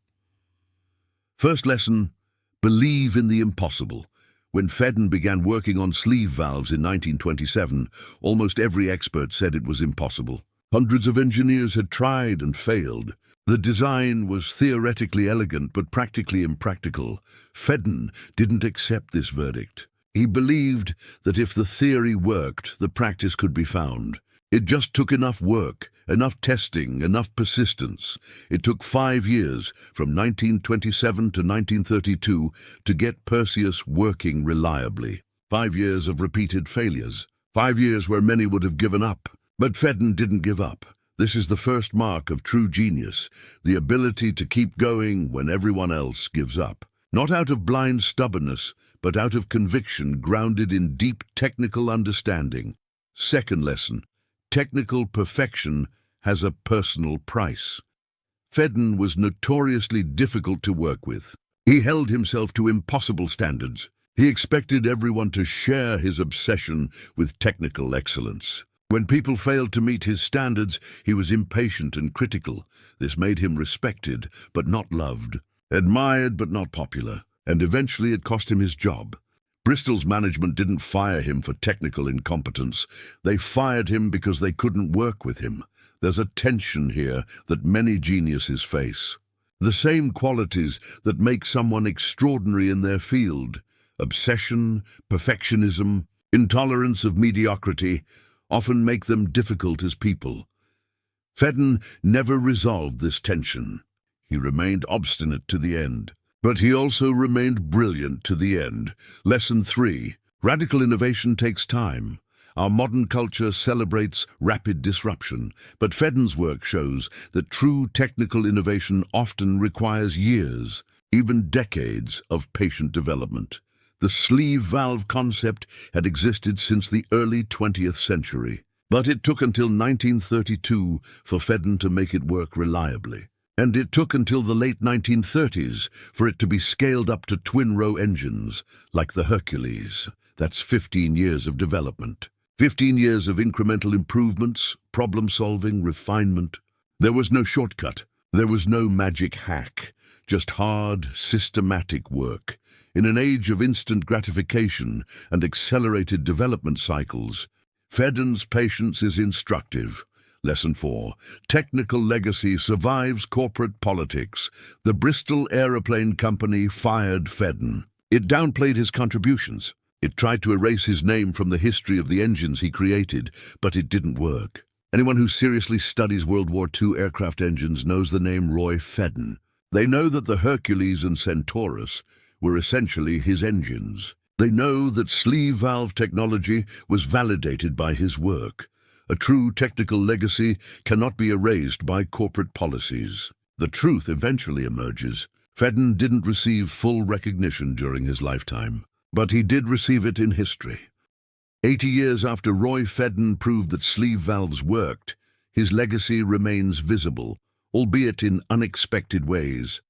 First lesson, believe in the impossible. When Fedden began working on sleeve valves in 1927, almost every expert said it was impossible. Hundreds of engineers had tried and failed. The design was theoretically elegant but practically impractical. Fedden didn't accept this verdict. He believed that if the theory worked, the practice could be found. It just took enough work, enough testing, enough persistence. It took 5 years, from 1927 to 1932, to get Perseus working reliably. 5 years of repeated failures. 5 years where many would have given up. But Fedden didn't give up. This is the first mark of true genius, the ability to keep going when everyone else gives up. Not out of blind stubbornness, but out of conviction grounded in deep technical understanding. Second lesson, technical perfection has a personal price. Fedden was notoriously difficult to work with. He held himself to impossible standards. He expected everyone to share his obsession with technical excellence. When people failed to meet his standards, he was impatient and critical. This made him respected, but not loved, admired, but not popular, and eventually it cost him his job. Bristol's management didn't fire him for technical incompetence. They fired him because they couldn't work with him. There's a tension here that many geniuses face. The same qualities that make someone extraordinary in their field, obsession, perfectionism, intolerance of mediocrity, often make them difficult as people. Fedden never resolved this tension. He remained obstinate to the end. But he also remained brilliant to the end. Lesson 3. Radical innovation takes time. Our modern culture celebrates rapid disruption, but Fedden's work shows that true technical innovation often requires years, even decades, of patient development. The sleeve valve concept had existed since the early 20th century, but it took until 1932 for Fedden to make it work reliably. And it took until the late 1930s for it to be scaled up to twin-row engines, like the Hercules. That's 15 years of development. 15 years of incremental improvements, problem-solving, refinement. There was no shortcut. There was no magic hack. Just hard, systematic work. In an age of instant gratification and accelerated development cycles, Fedden's patience is instructive. Lesson 4. Technical legacy survives corporate politics. The Bristol Aeroplane Company fired Fedden. It downplayed his contributions. It tried to erase his name from the history of the engines he created, but it didn't work. Anyone who seriously studies World War II aircraft engines knows the name Roy Fedden. They know that the Hercules and Centaurus were essentially his engines. They know that sleeve valve technology was validated by his work. A true technical legacy cannot be erased by corporate policies. The truth eventually emerges. Fedden didn't receive full recognition during his lifetime, but he did receive it in history. 80 years after Roy Fedden proved that sleeve valves worked, his legacy remains visible, albeit in unexpected ways.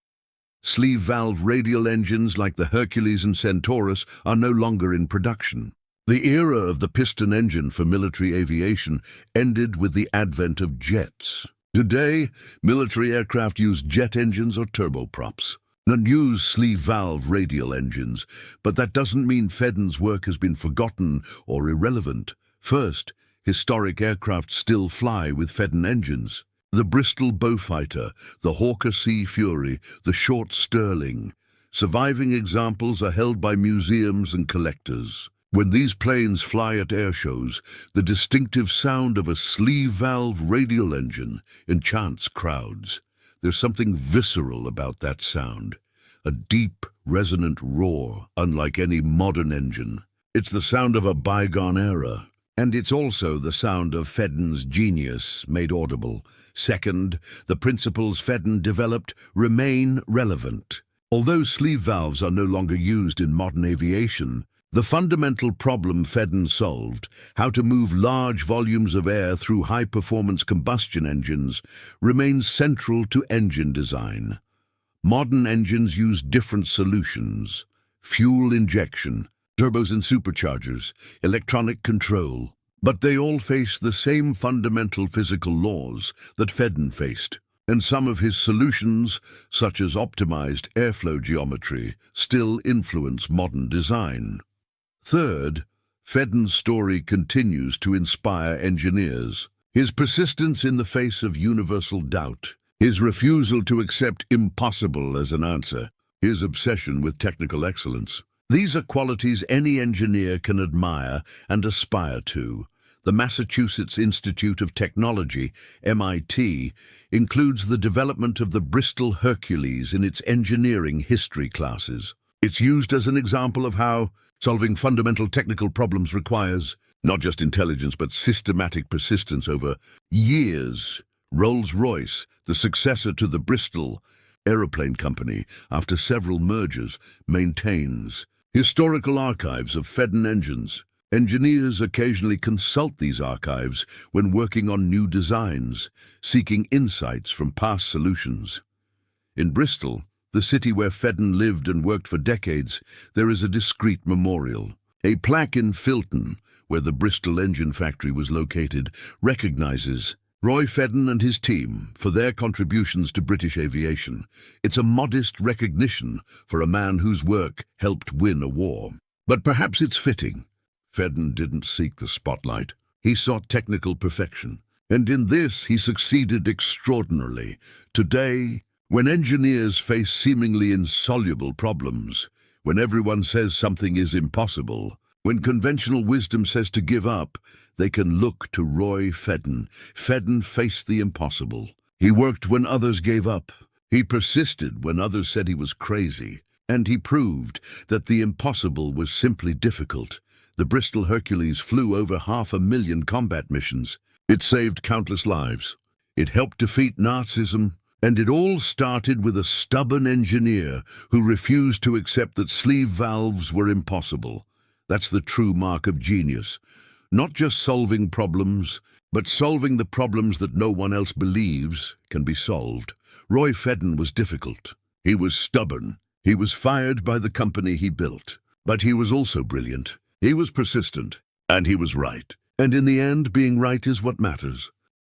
Sleeve valve radial engines like the Hercules and Centaurus are no longer in production. The era of the piston engine for military aviation ended with the advent of jets. Today, military aircraft use jet engines or turboprops and use sleeve valve radial engines, but that doesn't mean Fedden's work has been forgotten or irrelevant. First, historic aircraft still fly with Fedden engines. The Bristol Beaufighter, the Hawker Sea Fury, the Short Stirling. Surviving examples are held by museums and collectors. When these planes fly at air shows, the distinctive sound of a sleeve valve radial engine enchants crowds. There's something visceral about that sound, a deep, resonant roar, unlike any modern engine. It's the sound of a bygone era, and it's also the sound of Fedden's genius made audible. Second, the principles Fedden developed remain relevant. Although sleeve valves are no longer used in modern aviation, the fundamental problem Fedden solved, how to move large volumes of air through high-performance combustion engines, remains central to engine design. Modern engines use different solutions: fuel injection, turbos and superchargers, electronic control. But they all face the same fundamental physical laws that Fedden faced. And some of his solutions, such as optimized airflow geometry, still influence modern design. Third, Fedden's story continues to inspire engineers. His persistence in the face of universal doubt, his refusal to accept impossible as an answer, his obsession with technical excellence. These are qualities any engineer can admire and aspire to. The Massachusetts Institute of Technology, MIT, includes the development of the Bristol Hercules in its engineering history classes. It's used as an example of how solving fundamental technical problems requires not just intelligence but systematic persistence over years. Rolls-Royce, the successor to the Bristol Aeroplane Company after several mergers, maintains historical archives of Fedden engines. Engineers occasionally consult these archives when working on new designs, seeking insights from past solutions. In Bristol, the city where Fedden lived and worked for decades, there is a discreet memorial. A plaque in Filton, where the Bristol engine factory was located, recognizes Roy Fedden and his team for their contributions to British aviation. It's a modest recognition for a man whose work helped win a war. But perhaps it's fitting. Fedden didn't seek the spotlight. He sought technical perfection. And in this, he succeeded extraordinarily. Today, when engineers face seemingly insoluble problems, when everyone says something is impossible, when conventional wisdom says to give up, they can look to Roy Fedden. Fedden faced the impossible. He worked when others gave up. He persisted when others said he was crazy. And he proved that the impossible was simply difficult. The Bristol Hercules flew over 500,000 combat missions. It saved countless lives. It helped defeat Nazism. And it all started with a stubborn engineer who refused to accept that sleeve valves were impossible. That's the true mark of genius. Not just solving problems, but solving the problems that no one else believes can be solved. Roy Fedden was difficult. He was stubborn. He was fired by the company he built. But he was also brilliant. He was persistent. And he was right. And in the end, being right is what matters.